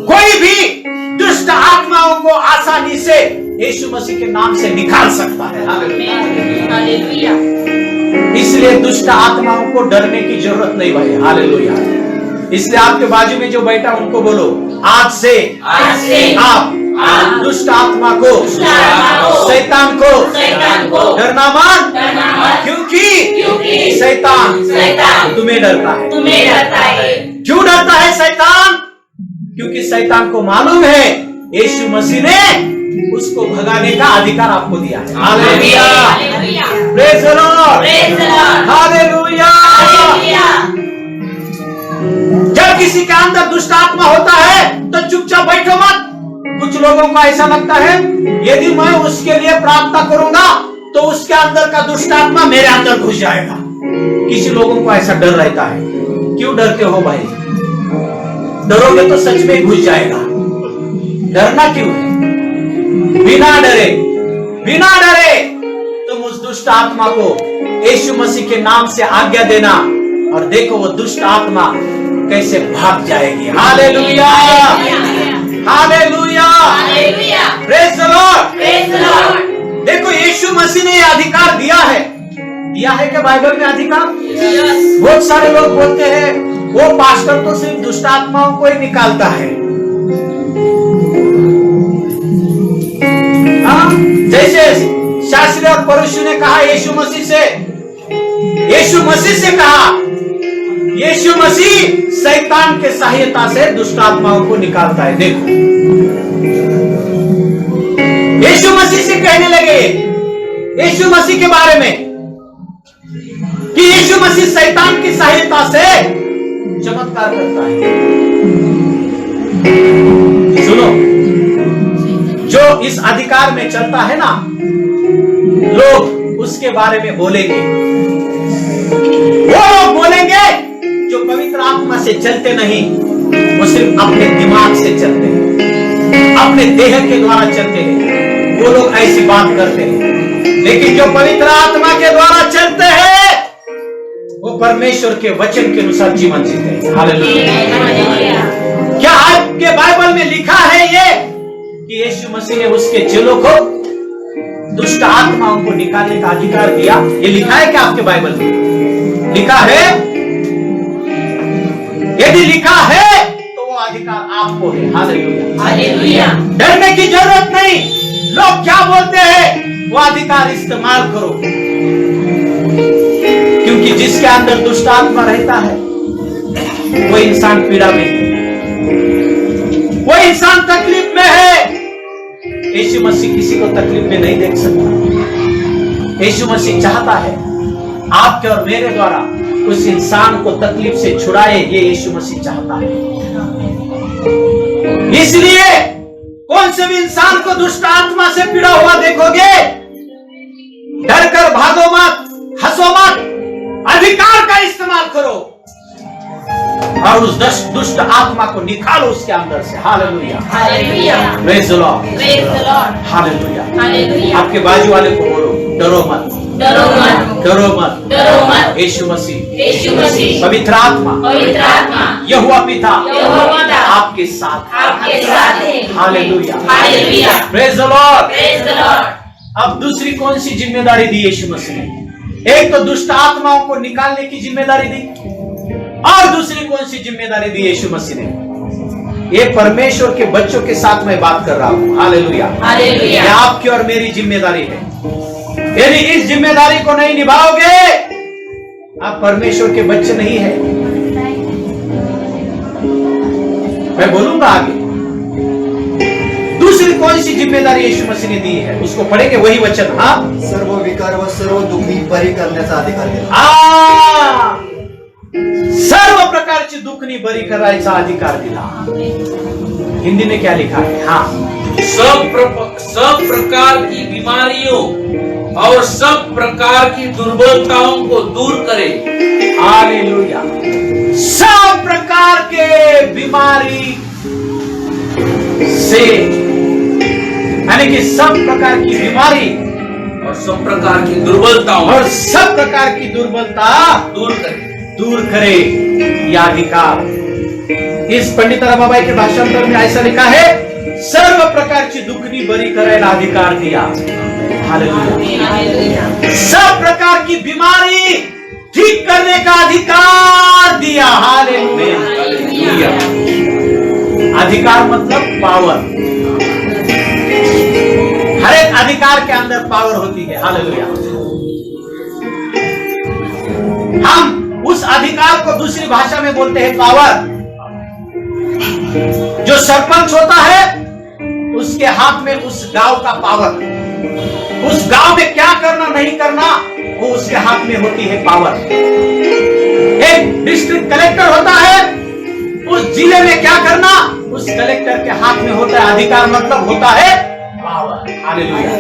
कोई भी दुष्ट आत्माओं को आसानी से यीशु मसीह के नाम से निकाल सकता है। हालेलुया। इसलिए दुष्ट आत्माओं को डरने की जरूरत नहीं भाई। हालेलुया। इसलिए आपके बाजू में जो बैठा उनको बोलो, आज से आप दुष्ट आत्मा को, शैतान को डरना मान, क्योंकि शैतान तुम्हें डरता है। क्यों डरता है शैतान? क्योंकि शैतान को मालूम है यीशु मसीह ने उसको भगाने का अधिकार आपको दिया है। Hallelujah. Praise the Lord. Hallelujah. जब किसी के अंदर दुष्ट आत्मा होता है तो चुपचाप बैठो मत। कुछ लोगों को ऐसा लगता है यदि मैं उसके लिए प्रार्थना करूंगा तो उसके अंदर का दुष्ट आत्मा मेरे अंदर घुस जाएगा। किसी लोगों को ऐसा डर रहता है। क्यों डरते हो भाई? डरोगे तो सच में घुस जाएगा। डरना क्यों है? बिना डरे तुम दुष्ट आत्मा को यीशु मसीह के नाम से आज्ञा देना, और देखो वो दुष्ट आत्मा कैसे भाग जाएगी। Hallelujah, hallelujah, praise the Lord. देखो यीशु मसीह ने यह अधिकार दिया है क्या बाइबल में अधिकार? बहुत सारे लोग बोलते हैं वो पास्टर तो सिर्फ दुष्ट आत्माओं को ही निकालता है। हाँ, जैसे शास्त्री और फरीसी ने कहा यीशु मसीह से कहा, यीशु मसीह शैतान के सहायता से दुष्ट आत्माओं को निकालता है। देखो यीशु मसीह से कहने लगे यीशु मसीह के बारे में कि यीशु मसीह शैतान की सहायता से चमत्कार करता है। सुनो, जो इस अधिकार में चलता है ना, लोग उसके बारे में बोलेंगे। वो लोग बोलेंगे जो पवित्र आत्मा से चलते नहीं, वो सिर्फ अपने दिमाग से चलते हैं, अपने देह के द्वारा चलते हैं, वो लोग ऐसी बात करते हैं। लेकिन जो पवित्र आत्मा के द्वारा चलते हैं वो परमेश्वर के वचन के अनुसार जीवन जीते हैं। हालेलुया। क्या आपके बाइबल में लिखा है ये कि यीशु मसीह ने उसके चेलों को दुष्ट आत्माओं को निकालने का अधिकार दिया? ये लिखा है क्या आपके बाइबल में? लिखा है? यदि लिखा है तो वो अधिकार आपको है। हालेलुया। डरने की जरूरत नहीं। लोग क्या बोलते हैं वो अधिकार इस्तेमाल करो, क्योंकि जिसके अंदर दुष्ट आत्मा रहता है वो इंसान पीड़ा में है, वो इंसान तकलीफ में है। यीशु मसीह किसी को तकलीफ में नहीं देख सकता। यीशु मसीह चाहता है आपके और मेरे द्वारा उस इंसान को तकलीफ से छुड़ाए, ये यीशु मसीह चाहता है। इसलिए कौन से भी इंसान को दुष्ट आत्मा से पीड़ा हुआ देखोगे, डर कर भागो मत, हंसो मत, अधिकार का इस्तेमाल करो और उस दुष्ट आत्मा को निकालो उसके अंदर से। Hallelujah, praise the Lord, hallelujah. आपके बाजू वाले को बोलो, डरो मत, डरो मत, डरो मत, डरो मत। यीशु मसीह पवित्र आत्मा यहोवा पिता आपके साथ है। Hallelujah, praise the Lord. अब दूसरी कौन सी जिम्मेदारी दी यीशु मसीह ने? एक तो दुष्ट आत्माओं को निकालने की जिम्मेदारी दी, और दूसरी कौन सी जिम्मेदारी दी यीशु मसीह ने? ये परमेश्वर के बच्चों के साथ मैं बात कर रहा हूं। हालेलुया, ये आपकी और मेरी जिम्मेदारी है। यदि इस जिम्मेदारी को नहीं निभाओगे आप परमेश्वर के बच्चे नहीं है। मैं बोलूंगा आगे दूसरी कौन सी जिम्मेदारी यीशु मसीह ने दी है, उसको पढ़ेंगे वही वचन। हाँ, सर्व विकार व सर्व दुखी बरी करण्याचा अधिकार दिला। सर्व प्रकारची दुखनी बरी करायचा अधिकार दिला। हिंदी में क्या लिखा है? हाँ, सब प्रकार की बीमारियों और सब प्रकार की दुर्बलताओं को दूर करे। हालेलुया। सब प्रकार के बीमारी से, यानी कि सब प्रकार की बीमारी और सब प्रकार की दुर्बलताओं और सब प्रकार की दुर्बलता दूर करे यह अधिकार। इस पंडित रमाबाई के भाषांतर में ऐसा लिखा है, सर्व प्रकारची दुखनी बरी करायला अधिकार दिया। हालेलुया। सब प्रकार की बीमारी ठीक करने का अधिकार दिया। हालेलुया। अधिकार मतलब पावर। हर एक अधिकार के अंदर पावर होती है। हालेलुया। हम उस अधिकार को दूसरी भाषा में बोलते हैं पावर। जो सरपंच होता है उसके हाथ में उस गांव का पावर, उस गांव में क्या करना नहीं करना वो उसके हाथ में होती है पावर। एक डिस्ट्रिक्ट कलेक्टर होता है, उस जिले में क्या करना उस कलेक्टर के हाथ में होता है। अधिकार मतलब होता है power. Hallelujah,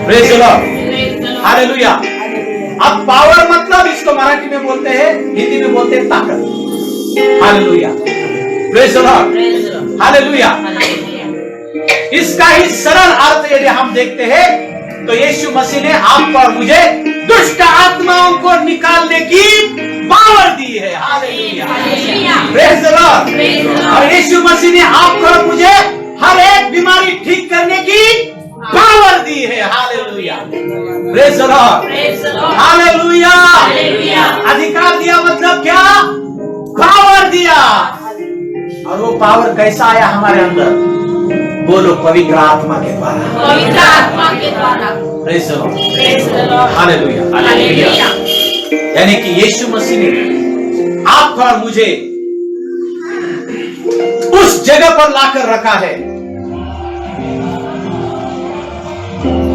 praise the Lord, hallelujah. अब पावर मतलब इसको मराठी में बोलते हैं, हिंदी में बोलते हैं ताकत। Hallelujah, praise the Lord, hallelujah. इसका ही सरल अर्थ यदि हम देखते हैं तो यीशु मसीह ने आपको और मुझे दुष्ट आत्माओं को निकालने की पावर दी है। Hallelujah, praise the Lord. और यीशु मसीह ने आपको और मुझे हर एक बीमारी ठीक करने की पावर दी है। Hallelujah, praise the Lord, hallelujah. अधिकार दिया मतलब क्या? पावर दिया। और वो पावर कैसा आया हमारे अंदर? बोलो, पवित्र आत्मा के द्वारा। पवित्र आत्मा के द्वारा। Praise the Lord, hallelujah. यानी कि यीशु मसीह ने आपको और मुझे उस जगह पर लाकर रखा है।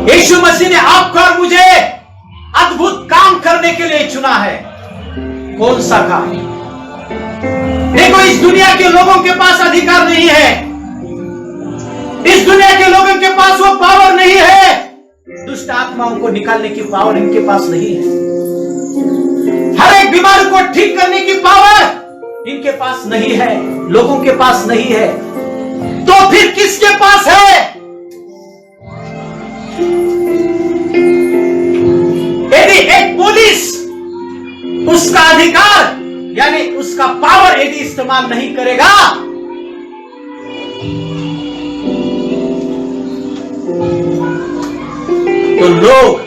यीशु मसीह ने आपको और मुझे अद्भुत काम करने के लिए चुना है। कौन सा काम? देखो, इस दुनिया के लोगों के पास अधिकार नहीं है, इस दुनिया के लोगों के पास वो पावर नहीं है। दुष्ट आत्माओं को निकालने की पावर इनके पास नहीं है। हर एक बीमारी को ठीक करने की पावर इनके पास नहीं है, लोगों के पास नहीं है। तो फिर किसके पास है? यदि एक पुलिस उसका अधिकार यानी उसका पावर यदि इस्तेमाल नहीं करेगा, तो लोग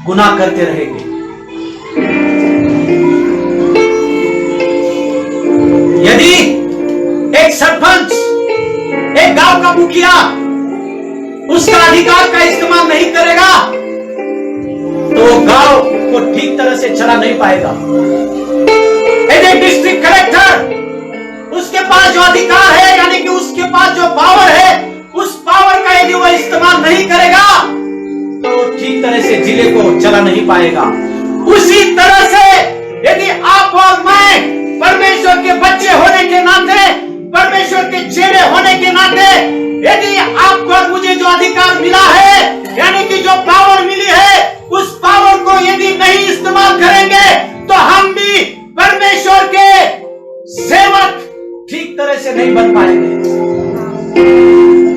गुनाह करते रहेंगे। यदि एक सरपंच, एक गांव का मुखिया उसका अधिकार का इस्तेमाल नहीं करेगा, तो गांव को ठीक तरह से चला नहीं पाएगा। यदि डिस्ट्रिक्ट कलेक्टर उसके पास जो अधिकार है यानी कि उसके पास जो पावर है, उस पावर का यदि वह इस्तेमाल नहीं करेगा, तो ठीक तरह से जिले को चला नहीं पाएगा। उसी तरह से यदि आप और मैं परमेश्वर के बच्चे होने के नाते, परमेश्वर के चेले होने के नाते, यदि आपको और मुझे जो अधिकार मिला है यानी कि जो पावर मिली है, उस पावर को यदि नहीं इस्तेमाल करेंगे, तो हम भी परमेश्वर के सेवक ठीक तरह से नहीं बन पाएंगे।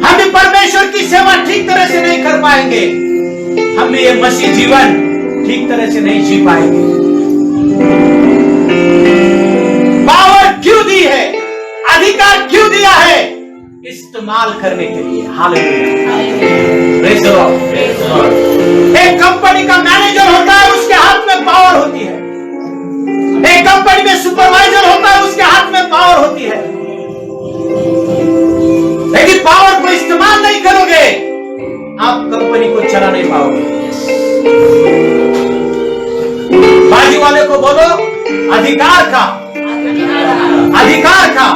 हम भी परमेश्वर की सेवा ठीक तरह से नहीं कर पाएंगे। हम भी ये मसीह जीवन ठीक तरह से नहीं जी पाएंगे। पावर क्यों दी है? अधिकार क्यों दिया है? इस्तेमाल करने के लिए। Hallelujah, praise the Lord. एक कंपनी का मैनेजर होता है, उसके हाथ में पावर होती है। एक कंपनी में सुपरवाइजर होता है, उसके हाथ में पावर होती है। लेकिन पावर को इस्तेमाल नहीं करोगे, आप कंपनी को चला नहीं पाओगे। बाजू वाले को बोलो, अधिकार का, अधिकार का,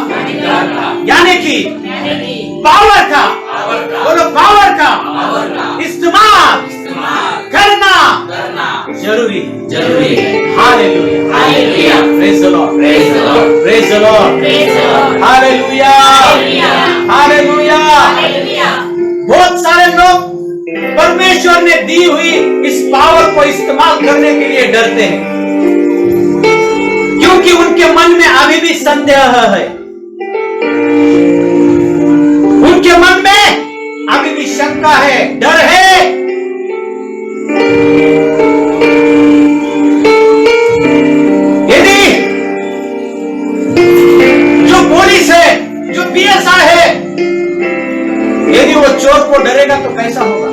यानी कि पावर का, बोलो पावर का इस्तेमाल करना जरूरी है। Hallelujah, praise the Lord, praise the Lord, hallelujah, hallelujah. बहुत सारे लोग परमेश्वर ने दी हुई इस पावर को इस्तेमाल करने के लिए डरते हैं, क्योंकि उनके मन में अभी भी संदेह है, उनके मन में अभी भी शंका है, डर है। यदि जो पुलिस है, जो पीएसआई है, यदि वो चोर को डरेगा तो कैसा होगा?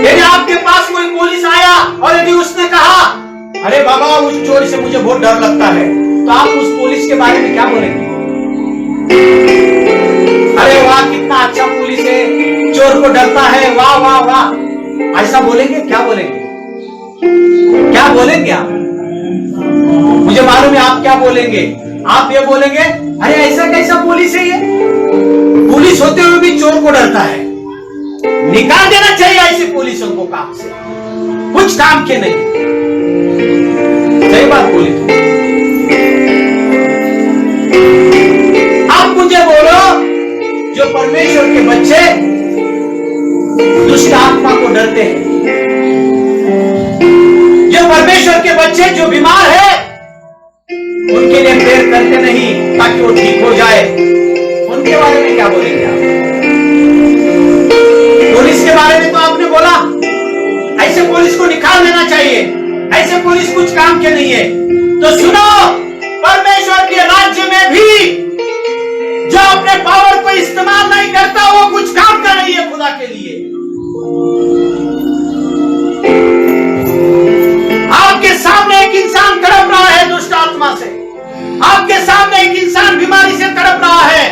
यदि आपके पास कोई पुलिस आया और यदि उसने कहा, अरे बाबा उस चोर से मुझे बहुत डर लगता है, तो आप उस पुलिस के बारे में क्या बोलेंगे? अरे वाह, कितना अच्छा पुलिस है, चोर को डरता है, वाह वाह वाह, ऐसा बोलेंगे? क्या बोलेंगे? क्या बोलेंगे आप? मुझे मालूम है आप क्या बोलेंगे। आप ये बोलेंगे, अरे ऐसा कैसा पुलिस है ये, पुलिस होते हुए भी चोर को डरता है, निकाल देना चाहिए ऐसे पुलिसों को काम से, कुछ काम के नहीं। सही बात बोली। आप मुझे बोलो, जो परमेश्वर के बच्चे दुष्ट आत्मा को डरते हैं, जो परमेश्वर के बच्चे जो बीमार है उनके लिए प्रेयर करते नहीं ताकि वो ठीक हो जाए, उनके बारे में क्या बोलेंगे आप? डाल देना चाहिए। ऐसे पुलिस कुछ काम के नहीं है। तो सुनो, परमेश्वर के राज्य में भी जो अपने पावर को इस्तेमाल नहीं करता वो कुछ काम का नहीं है खुदा के लिए। आपके सामने एक इंसान तड़प रहा है दुष्ट आत्मा से, आपके सामने एक इंसान बीमारी से तड़प रहा है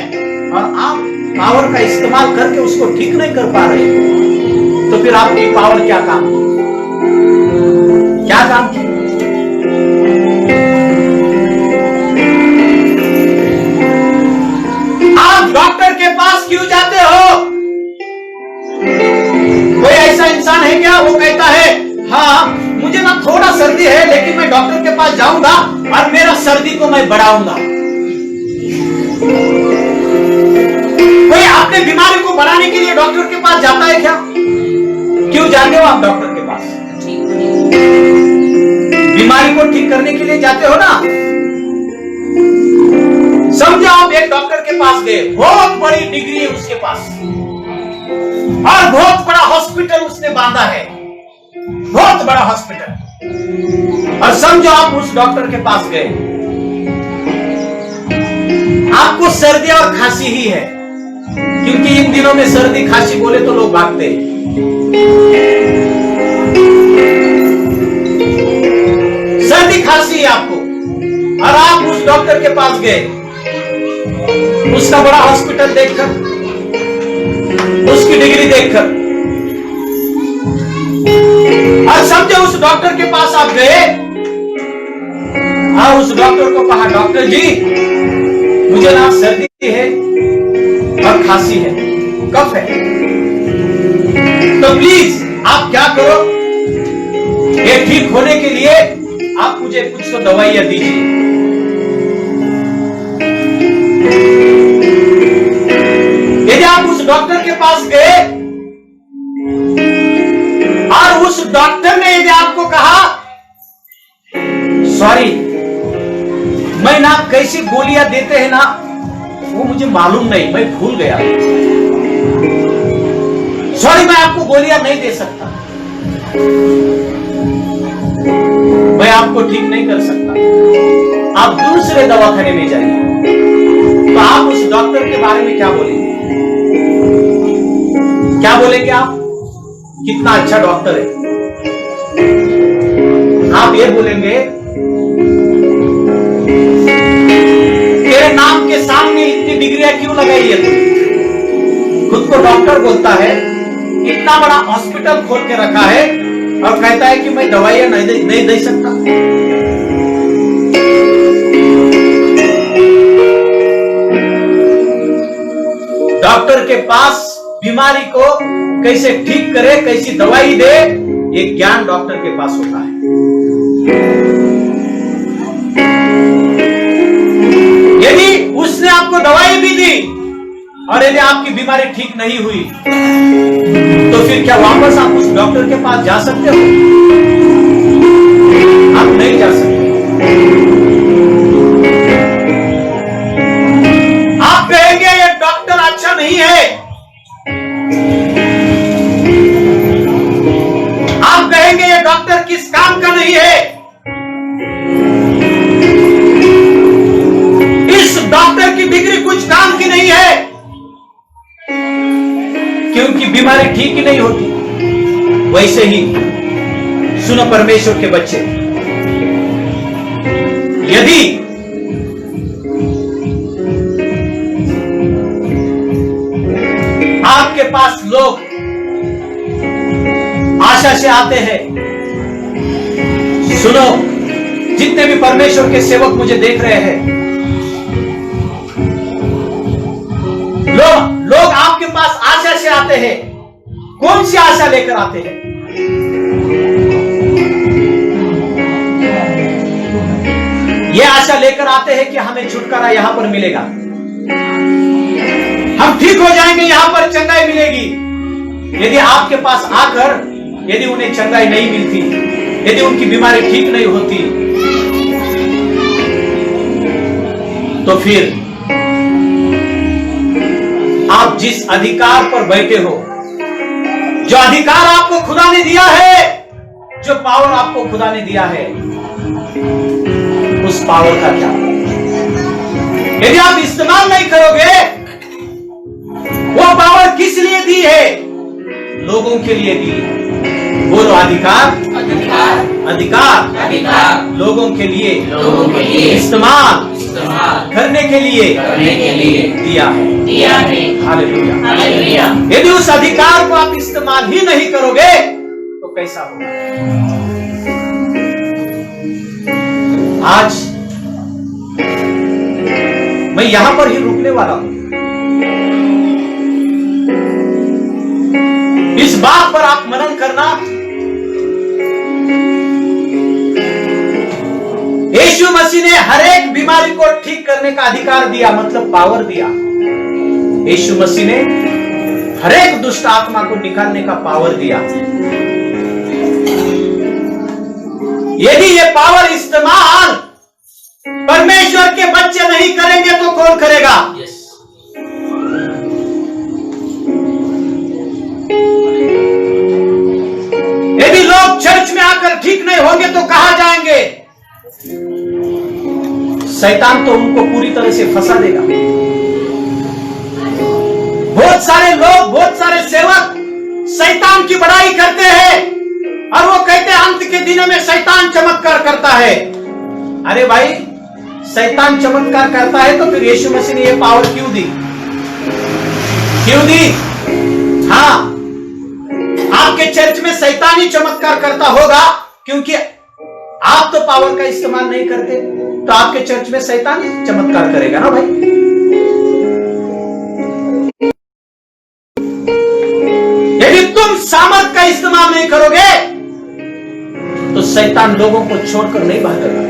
और आप पावर का इस्तेमाल करके उसको ठीक नहीं कर पा रहे, तो फिर आपकी पावर क्या काम की? आप डॉक्टर के पास क्यों जाते हो? कोई ऐसा इंसान है क्या वो कहता है हाँ मुझे ना थोड़ा सर्दी है लेकिन मैं डॉक्टर के पास जाऊंगा और मेरा सर्दी को मैं बढ़ाऊंगा। कोई अपने बीमारी को बढ़ाने के लिए डॉक्टर के पास जाता है क्या? क्यों जाते हो आप डॉक्टर के पास? बीमारी को ठीक करने के लिए जाते हो ना। समझो आप एक डॉक्टर के पास गए, बहुत बड़ी डिग्री है उसके पास और बहुत बड़ा हॉस्पिटल उसने बांधा है, बहुत बड़ा हॉस्पिटल। और समझो आप उस डॉक्टर के पास गए, आपको सर्दी और खांसी ही है, क्योंकि इन दिनों में सर्दी खांसी बोले तो लोग भागते हैं। सर्दी खांसी है आपको और आप उस डॉक्टर के पास गए, उसका बड़ा हॉस्पिटल देखकर, उसकी डिग्री देखकर, और समझो उस डॉक्टर के पास आप गए और उस डॉक्टर को कहा डॉक्टर जी मुझे ना सर्दी है और खांसी है, कफ है, तो प्लीज आप क्या करो, ये ठीक होने के लिए आप मुझे कुछ तो दवाइयां दीजिए। यदि आप उस डॉक्टर के पास गए और उस डॉक्टर ने यदि आपको कहा सॉरी मैं ना कैसी गोलियां देते हैं ना वो मुझे मालूम नहीं, मैं भूल गया, सॉरी मैं आपको गोलियां नहीं दे सकता, मैं आपको ठीक नहीं कर सकता, आप दूसरे दवाखाने में जाइए। तो आप उस डॉक्टर के बारे में क्या बोलेंगे? क्या बोलेंगे आप? कितना अच्छा डॉक्टर है। आप ये बोलेंगे तेरे नाम के सामने इतनी डिग्रियां क्यों लगाई है तू? खुद को डॉक्टर बोलता है, इतना बड़ा हॉस्पिटल खोल के रखा है और कहता है कि मैं दवाइयां नहीं दे सकता। डॉक्टर के पास बीमारी को कैसे ठीक करे, कैसी दवाई दे, ये ज्ञान डॉक्टर के पास होता है। यदि उसने आपको दवाई भी दी और यदि आपकी बीमारी ठीक नहीं हुई तो फिर क्या वापस आप उस डॉक्टर के पास जा सकते हो? आप नहीं जा सकते। आप कहेंगे ये डॉक्टर अच्छा नहीं है, आप कहेंगे ये डॉक्टर किस काम का नहीं है, इस डॉक्टर की डिग्री कुछ काम की नहीं है, क्योंकि बीमारी ठीक ही नहीं होती। वैसे ही सुनो परमेश्वर के बच्चे, यदि आपके पास लोग आशा से आते हैं, सुनो जितने भी परमेश्वर के सेवक मुझे देख रहे हैं, लोग आपके पास आशा से आते हैं, कौन सी आशा लेकर आते हैं? ये आशा लेकर आते हैं कि हमें छुटकारा यहां पर मिलेगा, हम ठीक हो जाएंगे, यहां पर चंगाई मिलेगी। यदि आपके पास आकर यदि उन्हें चंगाई नहीं मिलती, यदि उनकी बीमारी ठीक नहीं होती, तो फिर आप जिस अधिकार पर बैठे हो, जो अधिकार आपको खुदा ने दिया है, जो पावर आपको खुदा ने दिया है, उस पावर का क्या? यदि आप इस्तेमाल नहीं करोगे, वो पावर किस लिए दी है? लोगों के लिए दी है। बोलो अधिकार, अधिकार, अधिकार, अधिकार, लोगों के लिए, लोगों के लिए इस्तेमाल इस्तेमाल करने के लिए दिया है। दिया है। हालेलुया। हालेलुया। यदि उस अधिकार को आप इस्तेमाल ही नहीं करोगे तो कैसा होगा? आज मैं यहां पर ही रुकने वाला हूं। इस बात पर आप मनन करना, यीशु मसीह ने हर एक बीमारी को ठीक करने का अधिकार दिया, मतलब पावर दिया। यीशु मसीह ने हर एक दुष्ट आत्मा को निकालने का पावर दिया। यदि ये पावर इस्तेमाल परमेश्वर के बच्चे नहीं करेंगे तो कौन करेगा? यदि लोग चर्च में आकर ठीक नहीं होंगे तो कहां जाएंगे? शैतान तो उनको पूरी तरह से फंसा देगा। बहुत सारे लोग, बहुत सारे सेवक शैतान की बड़ाई करते हैं और वो कहते हैं अंत के दिनों में शैतान चमत्कार करता है। अरे भाई, शैतान चमत्कार करता है तो फिर यीशु मसीह ने ये पावर क्यों दी? क्यों दी? हाँ, आपके चर्च में शैतान ही चमत्कार करता होगा क्योंकि आप तो पावर का इस्तेमाल नहीं करते, तो आपके चर्च में शैतान ही चमत्कार करेगा ना भाई। यदि तुम सामर्थ का इस्तेमाल नहीं करोगे तो शैतान लोगों को छोड़कर नहीं भागेगा।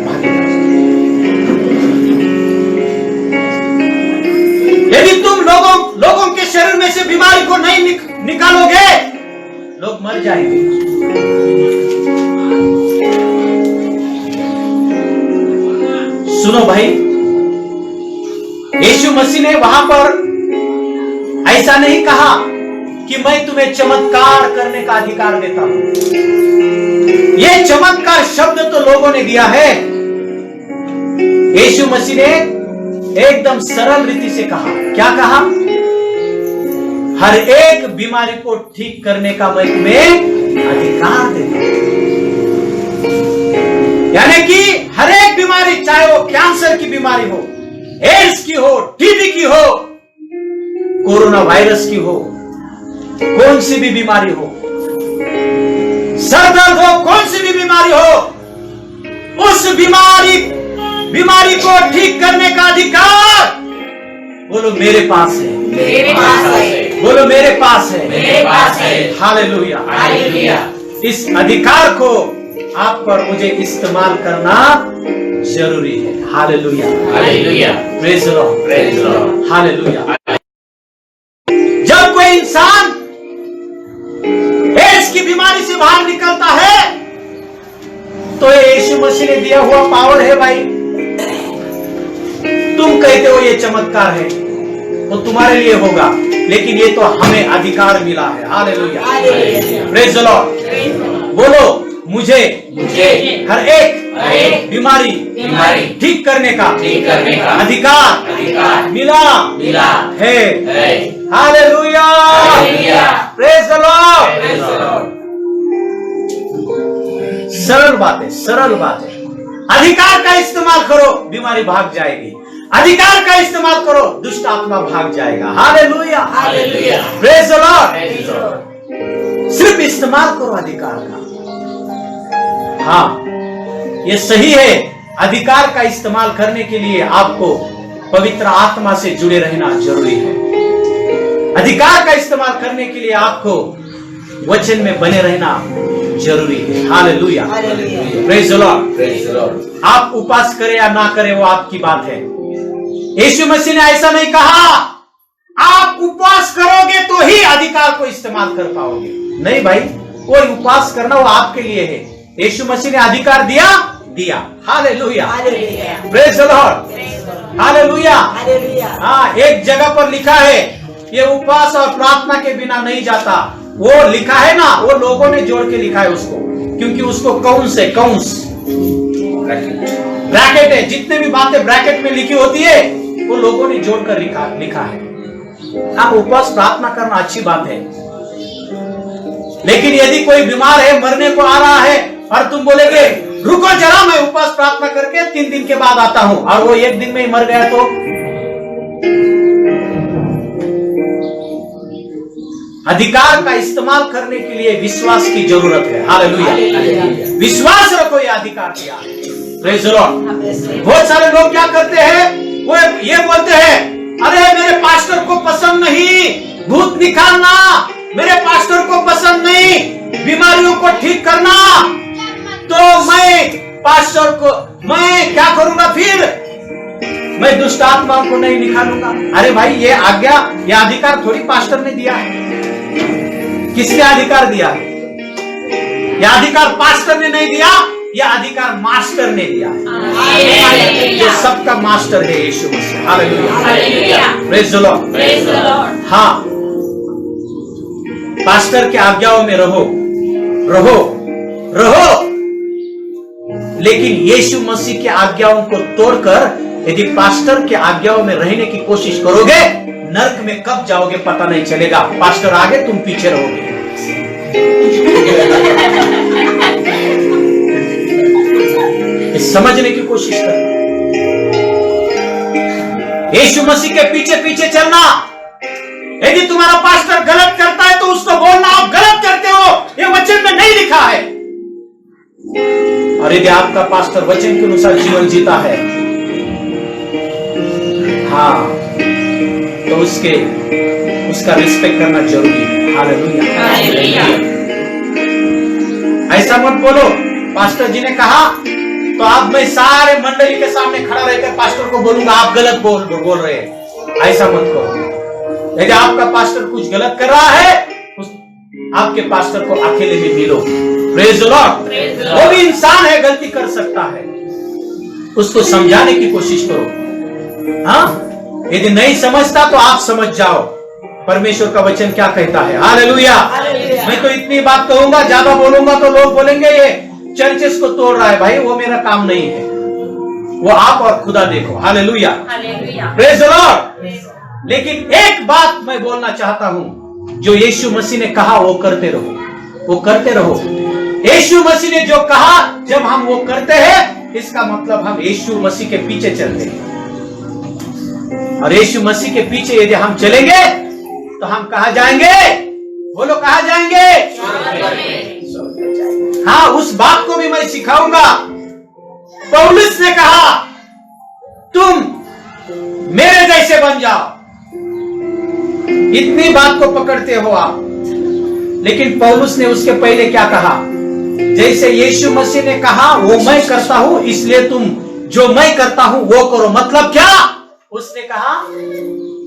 यदि तुम लोगों के शरीर में से बीमारी को नहीं निकालोगे, लोग मर जाएंगे। सुनो भाई, यीशु मसीह ने वहां पर ऐसा नहीं कहा कि मैं तुम्हें चमत्कार करने का अधिकार देता हूं। यह चमत्कार शब्द तो लोगों ने दिया है। यीशु मसीह ने एकदम सरल रीति से कहा। क्या कहा? हर एक बीमारी को ठीक करने का मैं तुम्हें अधिकार देता हूं। यानी कि हर एक बीमारी, चाहे वो कैंसर की बीमारी हो, एड्स की हो, टीबी की हो, कोरोना वायरस की हो, कौन सी भी बीमारी हो, सर दर्द हो, कौन सी भी बीमारी हो, उस बीमारी को ठीक करने का अधिकार बोलो मेरे पास है। मेरे पास है। बोलो मेरे पास है। मेरे पास है। हालेलुया। हालेलुया। इस अधिकार को आप और मुझे इस्तेमाल करना जरूरी है। Hallelujah. Hallelujah. Praise the Lord. Praise the Lord. Hallelujah. जब कोई इंसान एड्स की बीमारी से बाहर निकलता है तो ये यीशु मसीह ने दिया हुआ पावर है भाई। तुम कहते हो ये चमत्कार है तो तुम्हारे लिए होगा, लेकिन ये तो हमें अधिकार मिला है। हालेलुया। Praise the Lord. बोलो मुझे हर एक बीमारी ठीक करने का अधिकार मिला है। हालेलुया। Praise the Lord. सरल बात है। अधिकार का इस्तेमाल करो, बीमारी भाग जाएगी। अधिकार का इस्तेमाल करो, दुष्ट आत्मा भाग जाएगा। Hallelujah. Hallelujah. Praise the Lord. सिर्फ इस्तेमाल करो अधिकार का। हाँ, ये सही है। अधिकार का इस्तेमाल करने के लिए आपको पवित्र आत्मा से जुड़े रहना जरूरी है। अधिकार का इस्तेमाल करने के लिए आपको वचन में बने रहना जरूरी है। हालेलुया। Praise the Lord. आप उपवास करें या ना करें वो आपकी बात है। यीशु मसीह ने ऐसा नहीं कहा आप उपवास करोगे तो ही अधिकार को इस्तेमाल कर पाओगे। नहीं भाई, वो उपवास करना वो आपके लिए है। यीशु मसीह ने अधिकार दिया। Hallelujah. Praise the Lord. Hallelujah. हाँ, एक जगह पर लिखा है ये उपवास और प्रार्थना के बिना नहीं जाता। वो लिखा है ना, वो लोगों ने जोड़ के लिखा है उसको। क्योंकि उसको कौंस है, कौंस ब्रैकेट है। जितने भी बातें ब्रैकेट में लिखी होती है वो लोगों ने जोड़कर लिखा है। हाँ, उपवास प्रार्थना करना अच्छी बात है, लेकिन यदि कोई बीमार है, मरने को आ रहा है और तुम बोलेगे रुको जरा मैं उपवास प्रार्थना करके 3 दिन के बाद आता हूं, और वो 1 दिन में ही मर गया, तो अधिकार का इस्तेमाल करने के लिए विश्वास की जरूरत है। हालेलुया, विश्वास रखो, ये अधिकार दिया। Praise the Lord. बहुत सारे लोग क्या करते हैं, वो ये बोलते हैं अरे मेरे पास्टर को पसंद नहीं भूत निकालना, मेरे पास्टर को पसंद नहीं बीमारियों को ठीक करना, तो मैं पास्टर को मैं क्या करूंगा, फिर मैं दुष्ट आत्माओं को नहीं निकालूंगा। अरे भाई, ये आज्ञा, ये अधिकार थोड़ी पास्टर ने दिया है। किसने अधिकार दिया है? यह अधिकार पास्टर ने नहीं दिया, यह अधिकार मास्टर ने दिया है। जो सबका मास्टर है Yeshu Masih. Hallelujah, praise the Lord. हाँ, पास्टर के आज्ञाओं में रहो, लेकिन यीशु मसीह के आज्ञाओं को तोड़कर यदि पास्टर के आज्ञाओं में रहने की कोशिश करोगे, नरक में कब जाओगे पता नहीं चलेगा। पास्टर आगे, तुम पीछे रहोगे। समझने की कोशिश करो। यीशु मसीह के पीछे पीछे चलना। यदि तुम्हारा पास्टर गलत करता है तो उसको बोलना आप गलत करते हो, ये वचन में नहीं लिखा है। और यदि आपका पास्टर वचन के अनुसार जीवन जीता है, हाँ, तो उसका रिस्पेक्ट करना जरूरी है। हालेलुया। ऐसा मत बोलो पास्टर जी ने कहा तो आप मैं सारे मंडली के सामने खड़ा रहकर पास्टर को बोलूंगा आप गलत बोल रहे हैं। ऐसा मत करो। यदि आपका पास्टर कुछ गलत कर रहा है, आपके पास्टर को अकेले में मिलो। Praise the Lord. वो भी इंसान है, गलती कर सकता है, उसको समझाने की कोशिश करो। हाँ, यदि नहीं समझता तो आप समझ जाओ परमेश्वर का वचन क्या कहता है। हालेलुया। मैं तो इतनी बात कहूंगा, ज्यादा बोलूंगा तो लोग बोलेंगे ये चर्चेस को तोड़ रहा है। भाई, वो मेरा काम नहीं है, वो आप और खुदा देखो। Hallelujah, praise the Lord. लेकिन एक बात मैं बोलना चाहता हूं, जो यीशु मसीह ने कहा वो करते रहो, वो करते रहो। यीशु मसीह ने जो कहा जब हम वो करते हैं, इसका मतलब हम यीशु मसीह के पीछे चलते हैं। और यीशु मसीह के पीछे यदि हम चलेंगे तो हम कहां जाएंगे? बोलो, कहां जाएंगे? हाँ, उस बात को भी मैं सिखाऊंगा। पौलुस ने कहा तुम मेरे जैसे बन जाओ। इतनी बात को पकड़ते हो आप, लेकिन पौलुस ने उसके पहले क्या कहा? जैसे यीशु मसीह ने कहा वो मैं करता हूं, इसलिए तुम जो मैं करता हूं वो करो। मतलब क्या? उसने कहा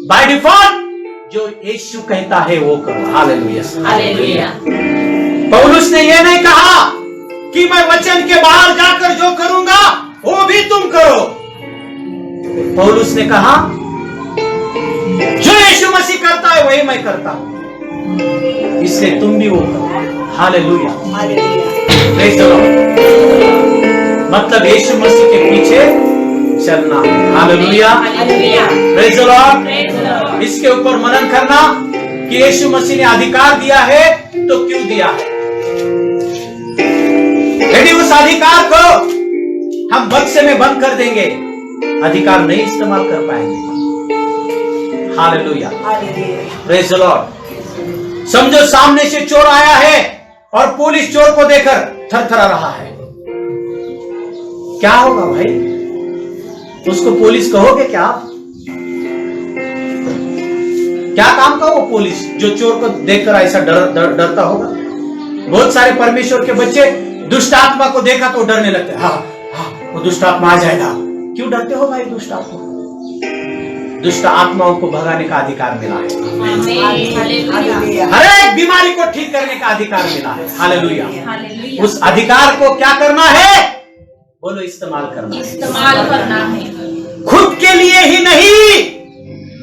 बाय डिफॉल्ट जो यीशु कहता है वो करो। Hallelujah, hallelujah. पौलुस ने यह नहीं कहा कि मैं वचन के बाहर जाकर जो करूंगा वो भी तुम करो। पौलुस ने कहा जो यीशु मसीह करता है वही मैं करता हूं, इसलिए तुम भी वो करो। Hallelujah, praise the Lord. मतलब यीशु मसीह के पीछे चलना। Hallelujah, praise the Lord. इसके ऊपर मनन करना कि यीशु मसीह ने अधिकार दिया है तो क्यों दिया है। यदि उस अधिकार को हम बक्से में बंद कर देंगे, अधिकार नहीं इस्तेमाल कर पाएंगे। Hallelujah, praise the Lord. समझो सामने से चोर आया है और पुलिस चोर को देखकर थरथरा रहा है, क्या होगा भाई? उसको पुलिस कहोगे क्या? क्या काम का वो पुलिस जो चोर को देखकर ऐसा डरता होगा? बहुत सारे परमेश्वर के बच्चे दुष्ट आत्मा को देखा तो डरने लगते हैं। हाँ, वो दुष्ट आत्मा आ जाएगा। क्यों डरते हो भाई दुष्ट आत्मा? दुष्ट आत्माओं को भगाने का अधिकार मिला है। हर एक बीमारी को ठीक करने का अधिकार मिला है। हालेलुया। उस अधिकार को क्या करना है? बोलो, इस्तेमाल करना है। खुद के लिए ही नहीं,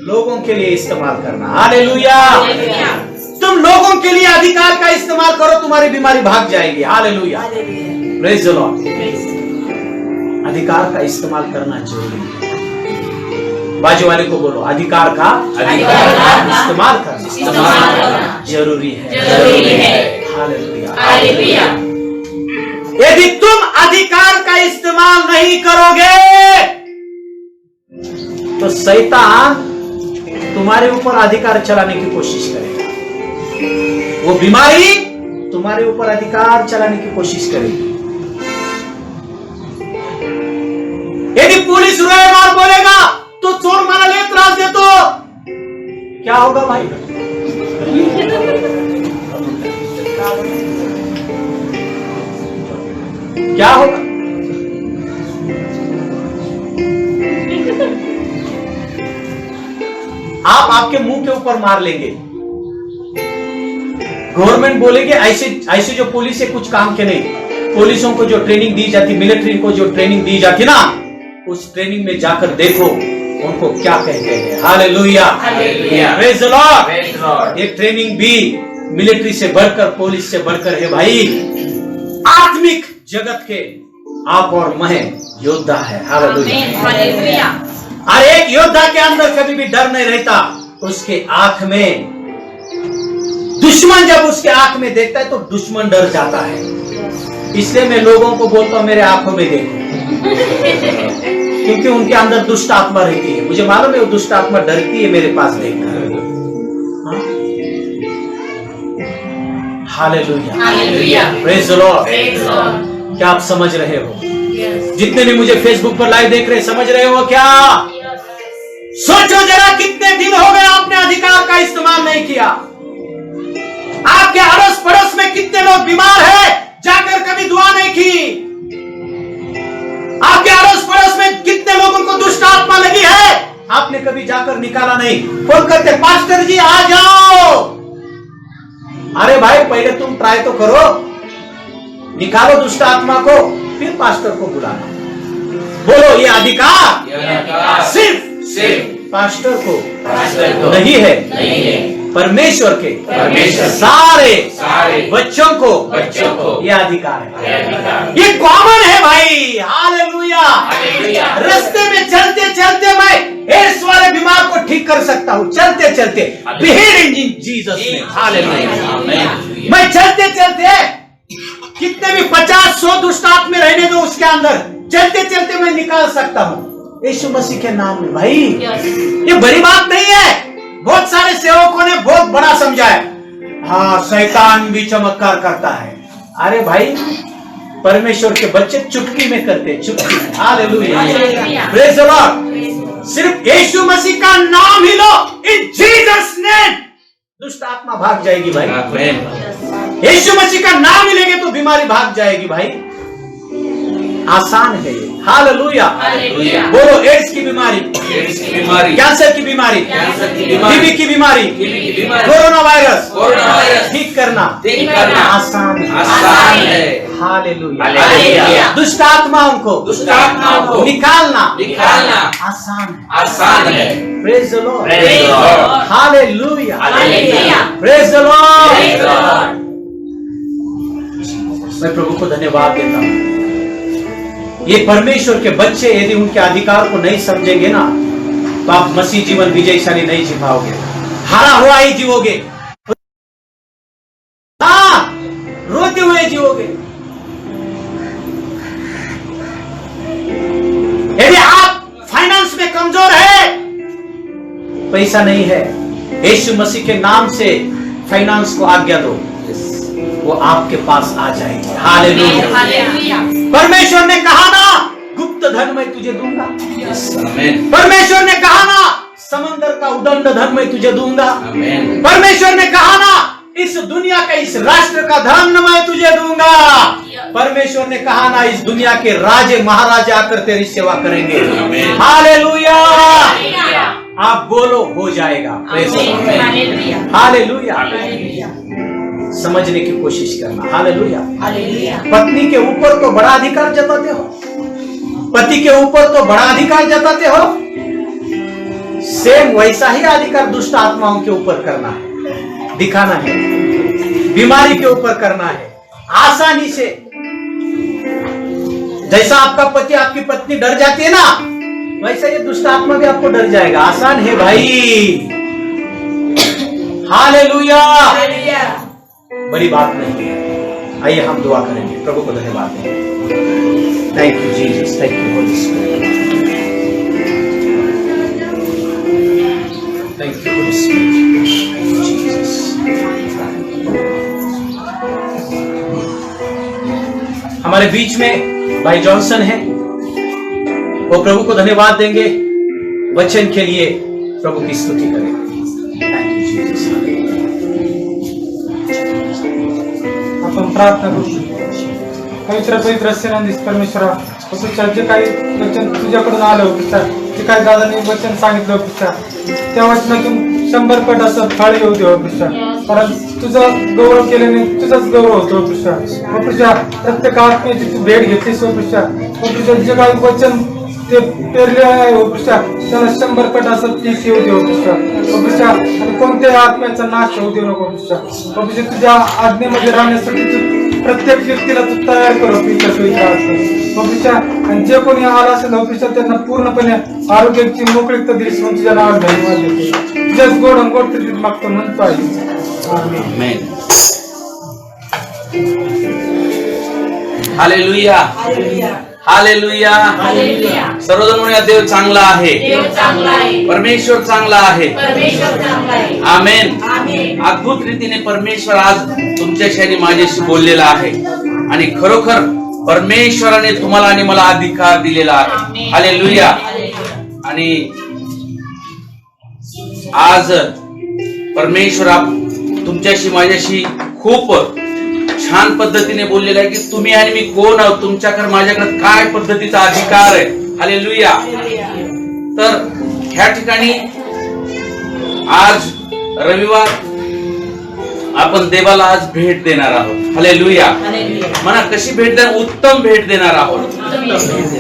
लोगों के लिए इस्तेमाल करना। हालेलुया। तुम लोगों के लिए अधिकार का इस्तेमाल करो, तुम्हारी बीमारी भाग जाएगी। Hallelujah, praise the Lord. अधिकार का इस्तेमाल करना जरूरी है। बाजू वाले को बोलो, अधिकार का इस्तेमाल करना जरूरी है। हालेलुया। यदि तुम अधिकार का इस्तेमाल नहीं करोगे तो शैतान तुम्हारे ऊपर अधिकार चलाने की कोशिश करेगा। वो बीमारी तुम्हारे ऊपर अधिकार चलाने की कोशिश करेगी। यदि पुलिस रोए मार बोलेगा तो चोर मारा ले त्रास दे तो क्या होगा भाई? क्या होगा? आप आपके मुंह के ऊपर मार लेंगे। गवर्नमेंट बोलेगी ऐसे जो पुलिस है कुछ काम के नहीं। पुलिसों को जो ट्रेनिंग दी जाती, मिलिट्री को जो ट्रेनिंग दी जाती ना, उस ट्रेनिंग में जाकर देखो उनको क्या कहते हैं। Hallelujah, praise the Lord. ये ट्रेनिंग भी मिलिट्री से बढ़कर, पुलिस से बढ़कर है भाई। आत्मिक जगत के आप और मैं योद्धा है। हालेलुया। और एक योद्धा के अंदर कभी भी डर नहीं रहता। उसके आंख में दुश्मन जब उसके आंख में देखता है तो दुश्मन डर जाता है। इसलिए मैं लोगों को बोलता हूं मेरे आंखों में देखो, क्योंकि उनके अंदर दुष्ट आत्मा रहती है। मुझे मालूम है वो दुष्ट आत्मा डरती है मेरे पास देखकर। Hallelujah, praise the Lord. क्या आप समझ रहे हो? जितने भी मुझे फेसबुक पर लाइव देख रहे, समझ रहे हो क्या? सोचो जरा, कितने दिन हो गए आपने अधिकार का इस्तेमाल नहीं किया। आपके अड़ोस पड़ोस में कितने लोग बीमार हैं, जाकर कभी दुआ नहीं की। आपके अड़ोस पड़ोस में कितने लोगों को दुष्ट आत्मा लगी है, आपने कभी जाकर निकाला नहीं। फोन करते, पास्टर जी आ जाओ। अरे भाई पहले तुम ट्राई तो करो, निकालो दुष्ट आत्मा को, फिर पास्टर को बुलाना। बोलो ये अधिकार सिर्फ पास्टर को नहीं है, परमेश्वर के सारे बच्चों को ये अधिकार है। ये कॉमन है भाई। हालेलुया। रास्ते में चलते चलते मैं एड्स वाले बीमार को ठीक कर सकता हूँ, चलते चलते। Behave in Jesus name. Hallelujah. मैं चलते चलते कितने भी 50-100 दुष्ट आत्मा रहने दो उसके अंदर, चलते चलते मैं निकाल सकता हूँ यीशु मसीह के नाम में। भाई ये बड़ी बात नहीं है। बहुत सारे सेवकों ने बहुत बड़ा समझा है। हाँ, शैतान भी चमत्कार करता है। अरे भाई परमेश्वर के बच्चे चुटकी में करते हैं, चुटकी में। Hallelujah, praise the Lord. सिर्फ यीशु मसीह का नाम ही लो, इन जीसस नेम, दुष्ट आत्मा भाग जाएगी भाई। यीशु मसीह का नाम ही लेंगे तो बीमारी भाग जाएगी भाई। आसान है ये। हालेलुया। बोलो, एड्स की बीमारी, कैंसर की बीमारी, टीबी की बीमारी, कोरोना वायरस ठीक करना आसान है। हालेलुया। दुष्ट आत्माओं को निकालना आसान है। Praise the Lord. Hallelujah. Praise the Lord. मैं प्रभु को धन्यवाद देता हूँ। ये परमेश्वर के बच्चे यदि उनके अधिकार को नहीं समझेंगे ना, तो आप मसीह जीवन विजयशाली नहीं जी पाओगे, हारा हुआ ही जीवोगे। हाँ, रोते हुए जीवोगे। यदि आप फाइनेंस में कमजोर है, पैसा नहीं है, यीशु मसीह के नाम से फाइनेंस को आज्ञा दो, वो आपके पास आ जाएगी। हालेलुया। परमेश्वर ने कहा ना, गुप्त धन मैं तुझे दूंगा। परमेश्वर ने कहा ना, समंदर का उदंड धन मैं तुझे दूंगा। परमेश्वर ने कहा ना, इस दुनिया का, इस राष्ट्र का धन मैं तुझे दूंगा। परमेश्वर ने कहा ना, इस दुनिया के राजे महाराजा आकर तेरी सेवा करेंगे। हालेलुया। आप बोलो, हो जाएगा। हालेलुया। समझने की कोशिश करना। हालेलुया। पत्नी के ऊपर तो बड़ा अधिकार जताते हो, पति के ऊपर तो बड़ा अधिकार जताते हो, सेम वैसा ही अधिकार दुष्ट आत्माओं के ऊपर करना है। दिखाना है, बीमारी के ऊपर करना है आसानी से। जैसा आपका पति आपकी पत्नी डर जाती है ना, वैसे ये दुष्ट आत्मा भी आपको डर जाएगा। आसान है भाई। हालेलुया। बड़ी बात नहीं है। आइए हम दुआ करेंगे, प्रभु को धन्यवाद देंगे। Thank you Jesus, thank you Holi spirit, thank you Holi spirit, Jesus. हमारे बीच में भाई जॉनसन है, वो प्रभु को धन्यवाद देंगे, वचन के लिए प्रभु की स्तुति करेंगे। Thank you Jesus. आपण प्रार्थना करू। पवित्र सेनाधीश परमेश्वरा, प्रभूच्या जे काही वचन तुझ्याकडून आलं होतं, जे काही दादांनी वचन सांगितलं होतं, त्या वचनातून 100 पट असं फळ येऊ देव कृष्णा। कारण तुझं गौरव केल्याने तुझाच गौरव होतो कृष्णा। कृष्णा प्रत्येक आत्म्याची तू भेट घेतलीस कृष्णा। कृष्णा जे काही वचन ते पेरले आहे कृष्णा, त्याला 100 पट असं पीक येऊ देव कृष्णा। कृष्णा आणि कोणत्याही आत्म्याचा नाश होऊ देऊ नको कृष्णा। कृष्णा तुझ्या आज्ञेमध्ये राहण्यासाठी तू प्रत्येक व्यक्तीला तू तयार करू कृष्णा। आणि जे कोणी आला असेल कृष्णा, त्यांना पूर्णपणे आरोग्याची मोकळीकता दिलीस म्हणून तुझ्या नावात धन्यवाद देतो। तुझ्याच गोड तरी मागतो म्हणतो आहे। आमेन। हालेलुया, हालेलुया, सर्वजण म्हणूया देव चांगला आहे, परमेश्वर चांगला आहे। आमेन। अद्भुत रीतीने परमेश्वर आज तुमच्याशी आणि माझ्याशी बोललेला आहे आणि खरोखर परमेश्वराने तुम्हाला आणि मला अधिकार दिलेला आहे। हालेलुया। आणि आज परमेश्वर तुमच्याशी माझ्याशी खूप छान पद्धतीने बोललेला आहे की तुम्ही आणि मी कोण आहोत, तुमच्याकडे माझ्याकडे काय पद्धतीचा अधिकार आहे। हालेलुया। तर ह्या ठिकाणी आज रविवार आपण देवाला आज भेट देणार आहोत। हालेलुया। म्हणा कशी भेट देणार? उत्तम भेट देणार आहोत,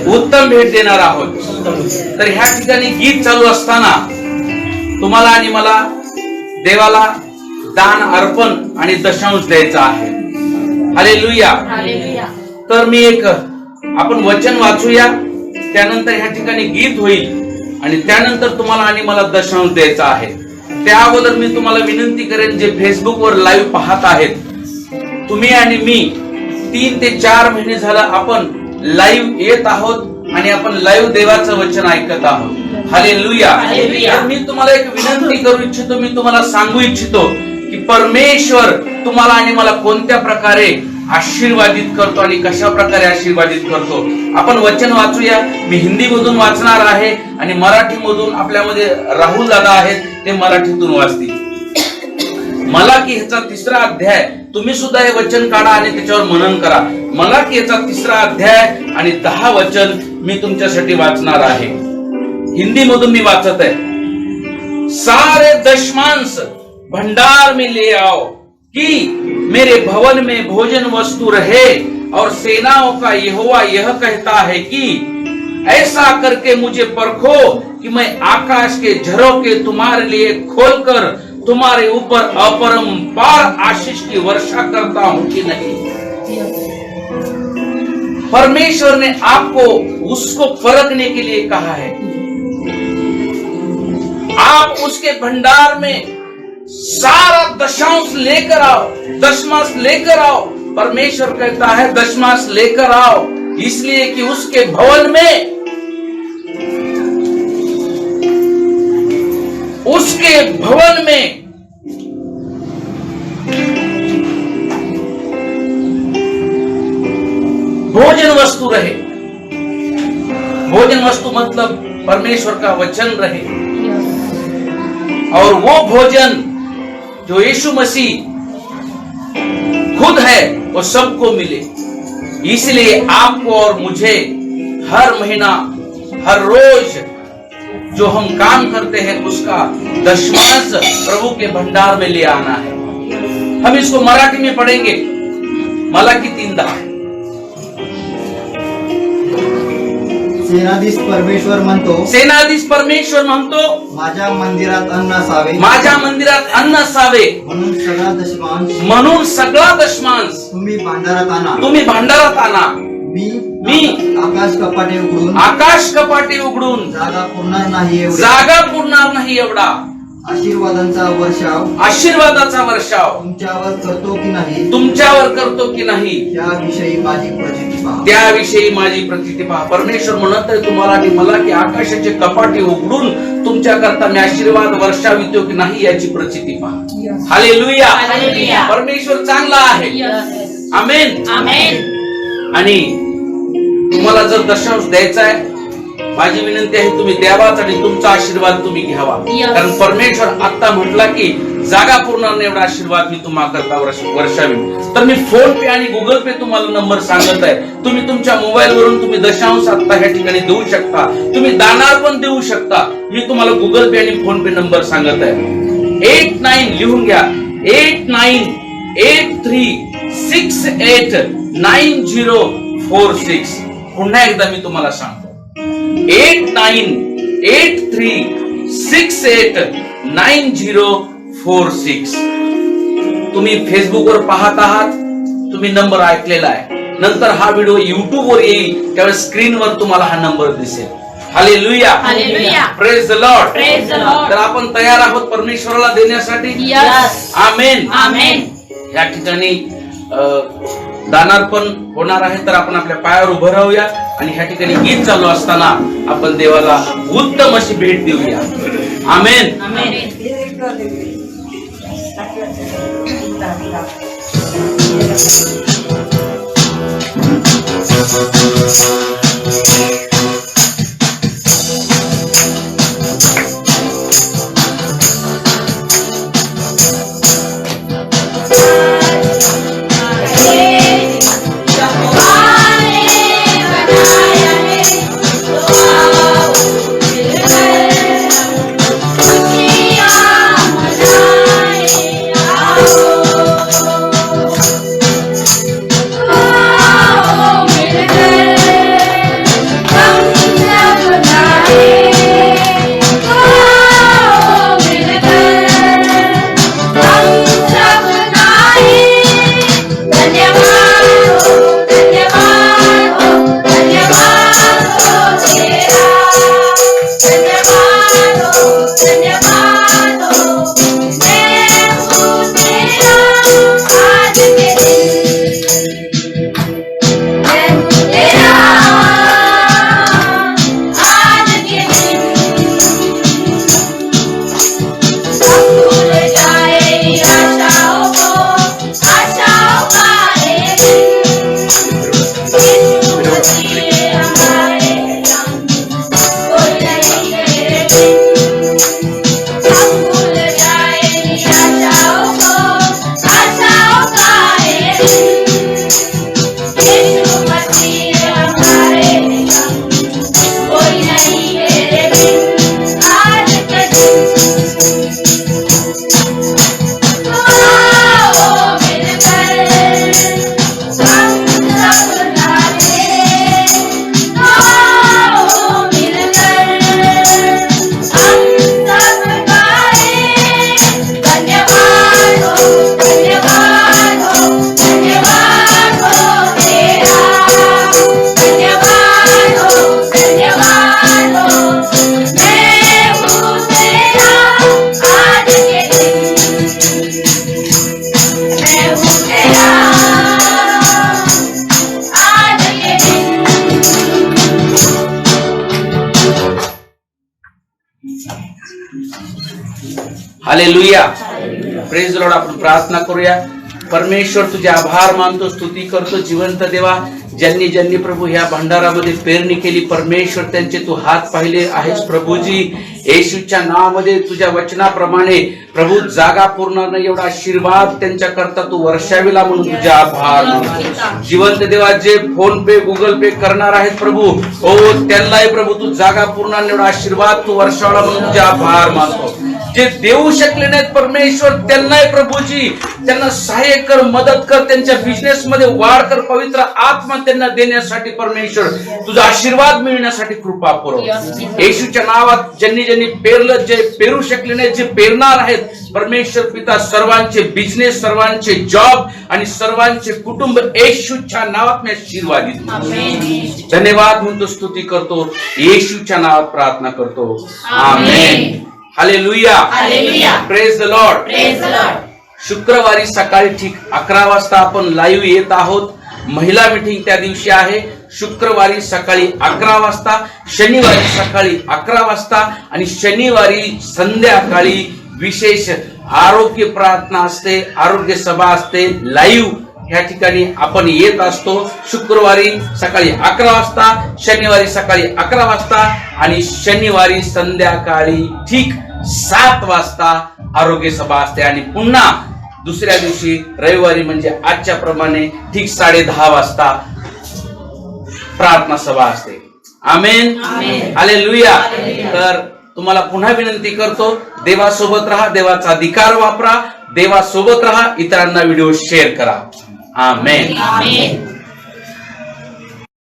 उत्तम भेट देणार आहोत। तर ह्या ठिकाणी गीत चालू असताना तुम्हाला आणि मला देवाला दान अर्पण आणि दशांश द्यायचा आहे। हालेलुया। तर मी आपण वचन वाचूया, त्यानंतर ह्या ठिकाणी गीत होईल आणि त्यानंतर तुम्हाला आणि मला दशांश द्यायचा आहे। त्या अगोदर मी तुम्हाला विनंती करेन, जे फेसबुक वर लाईव्ह पाहत आहेत, तुम्ही आणि मी 3 ते 4 महिने झालं आपण लाईव्ह येत आहोत आणि आपण लाईव्ह देवाचं वचन ऐकत आहोत। हालेलुया। मी तुम्हाला एक विनंती करू इच्छितो, मी तुम्हाला सांगू इच्छितो की परमेश्वर तुम्हाला आणि मला कोणत्या प्रकारे आशीर्वादित करतो आणि कशा प्रकारे आशीर्वादित करतो। आपण वचन वाचूया। मी हिंदी मधून वाचणार आहे आणि मराठी मधून आपल्यामध्ये राहुल दादा आहेत, ते मराठीतून वाचतील। मलाकी ह्याचा 3रा अध्याय, तुम्ही सुद्धा हे वचन काढा आणि त्याच्यावर मनन करा। मलाकी ह्याचा 3रा अध्याय आणि 10 वचन मी तुमच्यासाठी वाचणार आहे। हिंदी मधून मी वाचत आहे। सारे दशमांश भंडार में ले आओ कि मेरे भवन में भोजन वस्तु रहे, और सेनाओं का यहोवा यह कहता है कि ऐसा करके मुझे परखो कि मैं आकाश के झरोखे तुम्हारे लिए खोलकर तुम्हारे ऊपर अपरंपार आशीष की वर्षा करता हूं कि नहीं। परमेश्वर ने आपको उसको परखने के लिए कहा है। आप उसके भंडार में सारा दशांश लेकर आओ, दशमांश लेकर आओ। परमेश्वर कहता है दशमांश लेकर आओ, इसलिए कि उसके भवन में, उसके भवन में भोजन वस्तु रहे। भोजन वस्तु मतलब परमेश्वर का वचन रहे, और वो भोजन जो यीशु मसीह खुद है वो सबको मिले। इसलिए आपको और मुझे हर महीना, हर रोज जो हम काम करते हैं उसका दशमांश प्रभु के भंडार में ले आना है। हम इसको मराठी में पढ़ेंगे। मलाकी 3:10। सेनाधीश परमेश्वर म्हणतो, सेनाधीश परमेश्वर म्हणतो, माझ्या मंदिरात अन्न असावे, माझ्या मंदिरात अन्न असावे, म्हणून सगळा दशमांश म्हणून सगळा दशमांश तुम्ही भांडारात आणा. तुम्ही भांडारात आणा. मी आकाश कपाटे उघडून आकाश कपाटे उघडून जागा पुरणार नाही एवढा जागा पुरणार नाही एवढा आशीर्वादांचा वर्षाव आशीर्वादाचा वर्षाव तुमच्यावर करतो की नाही, तुमच्यावर करतो की नाही, त्याविषयी माझी प्रचिती पहा. त्याविषयी माझी प्रचिती पहा. परमेश्वर म्हणत आहे तुम्हाला आणि मला की आकाशाचे कपाटे उघडून तुमच्या करता मी आशीर्वाद वर्षावितो की नाही याची प्रचिती पहा. हालेलुया. हालेलुया. परमेश्वर चांगला आहे. आमेन. आमेन. आणि तुम्हाला जर दशांश द्यायचा आहे, माझी विनंती आहे तुम्ही द्यावाच आणि तुमचा आशीर्वाद तुम्ही घ्यावा. कारण परमेश्वर आता म्हटला की जागा पूर्ण एवढा आशीर्वाद मी तुम्हाला करता वर्षावी. तर मी फोन पे आणि गुगल पे तुम्हाला नंबर सांगत आहे. तुम्ही तुमच्या मोबाईल वरून तुम्ही दशांश आता ह्या ठिकाणी देऊ शकता. तुम्ही दानार पण देऊ शकता. मी तुम्हाला गुगल पे आणि फोन पे नंबर सांगत आहे. 89 लिहून घ्या, 8983689046. पुन्हा एकदा मी तुम्हाला सांगतो, 8983689046. तुम्ही फेसबुकवर पाहत आहात, तुम्ही नंबर ऐकलेला आहे. नंतर हा व्हिडिओ युट्यूब वर येईल, त्यावेळेस स्क्रीनवर तुम्हाला हा नंबर दिसेल. Hallelujah. Hallelujah. Praise the Lord. Praise the Lord. तर आपण तयार आहोत परमेश्वराला देण्यासाठी. Yes. आमेन. आमेन. या ठिकाणी दानार्पण होणार आहे. तर आपण आपल्या पायावर उभं राहूया आणि ह्या ठिकाणी गीत चालू असताना आपण देवाला उत्तम अशी भेट देऊया. आमेन. आमेन. हालेलुया. Praise Lord. आपण प्रार्थना करूया. परमेश्वर तुझे आभार मानतो, स्तुती करतो. जिवंत देवा, ज्यांनी ज्यांनी प्रभू ह्या भंडारामध्ये पेरणी केली, परमेश्वर त्यांचे तू हात पाहिले आहेस प्रभूजी. येशूच्या नावामध्ये तुझ्या वचनाप्रमाणे प्रभू जागा पूर्ण नाही एवढा आशीर्वाद त्यांच्या करता तू वर्षाविला म्हणून तुझे आभार मानतो. जिवंत देवा, जे फोन पे गुगल पे करणार आहेत प्रभू, ओ त्यांनाही प्रभू तू जागा पूर्ण एवढा आशीर्वाद तू वर्षाविला म्हणून तुझे आभार मानतो. जे देऊ शकले नाहीत परमेश्वर त्यांनाही प्रभूजी त्यांना सहाय्य कर, मदत कर, त्यांच्या बिझनेस मध्ये वाढ कर, पवित्र आत्मा त्यांना देण्यासाठी परमेश्वर तुझा आशीर्वाद मिळण्यासाठी कृपा पुरव. येशूच्या नावात ज्यांनी ज्यांनी पेरलं, जे पेरू शकले नाही, जे पेरणार आहेत परमेश्वर पिता, सर्वांचे बिझनेस, सर्वांचे जॉब आणि सर्वांचे कुटुंब येशूच्या नावात मी आशीर्वादित. धन्यवाद म्हणतो, स्तुती करतो, येशूच्या नावात प्रार्थना करतो. आमेन. हालेलुया. Praise the Lord. शुक्रवारी सकाळी ठीक 11 वाजता आपण लाईव्ह येत आहोत. महिला मीटिंग त्या दिवशी आहे, शुक्रवारी सकाळी 11 वाजता, शनिवारी सकाळी 11 वाजता आणि शनिवारी संध्याकाळी विशेष आरोग्य प्रार्थना असते, आरोग्य सभा असते. लाईव्ह ह्या ठिकाणी आपण येत असतो. शुक्रवारी सकाळी 11 वाजता, शनिवारी सकाळी 11 वाजता आणि शनिवारी संध्याकाळी ठीक 7 वाजता आरोग्य सभा असते. आणि पुन्हा दुसऱ्या दिवशी रविवारी म्हणजे आजच्या प्रमाणे ठीक 10:30 वाजता प्रार्थना सभा असते. आमेन. हालेलुया. तर तुम्हाला पुन्हा विनंती करतो, देवासोबत राहा, देवाचा अधिकार वापरा, देवासोबत राहा, इतरांना व्हिडिओ शेअर करा. आमेन.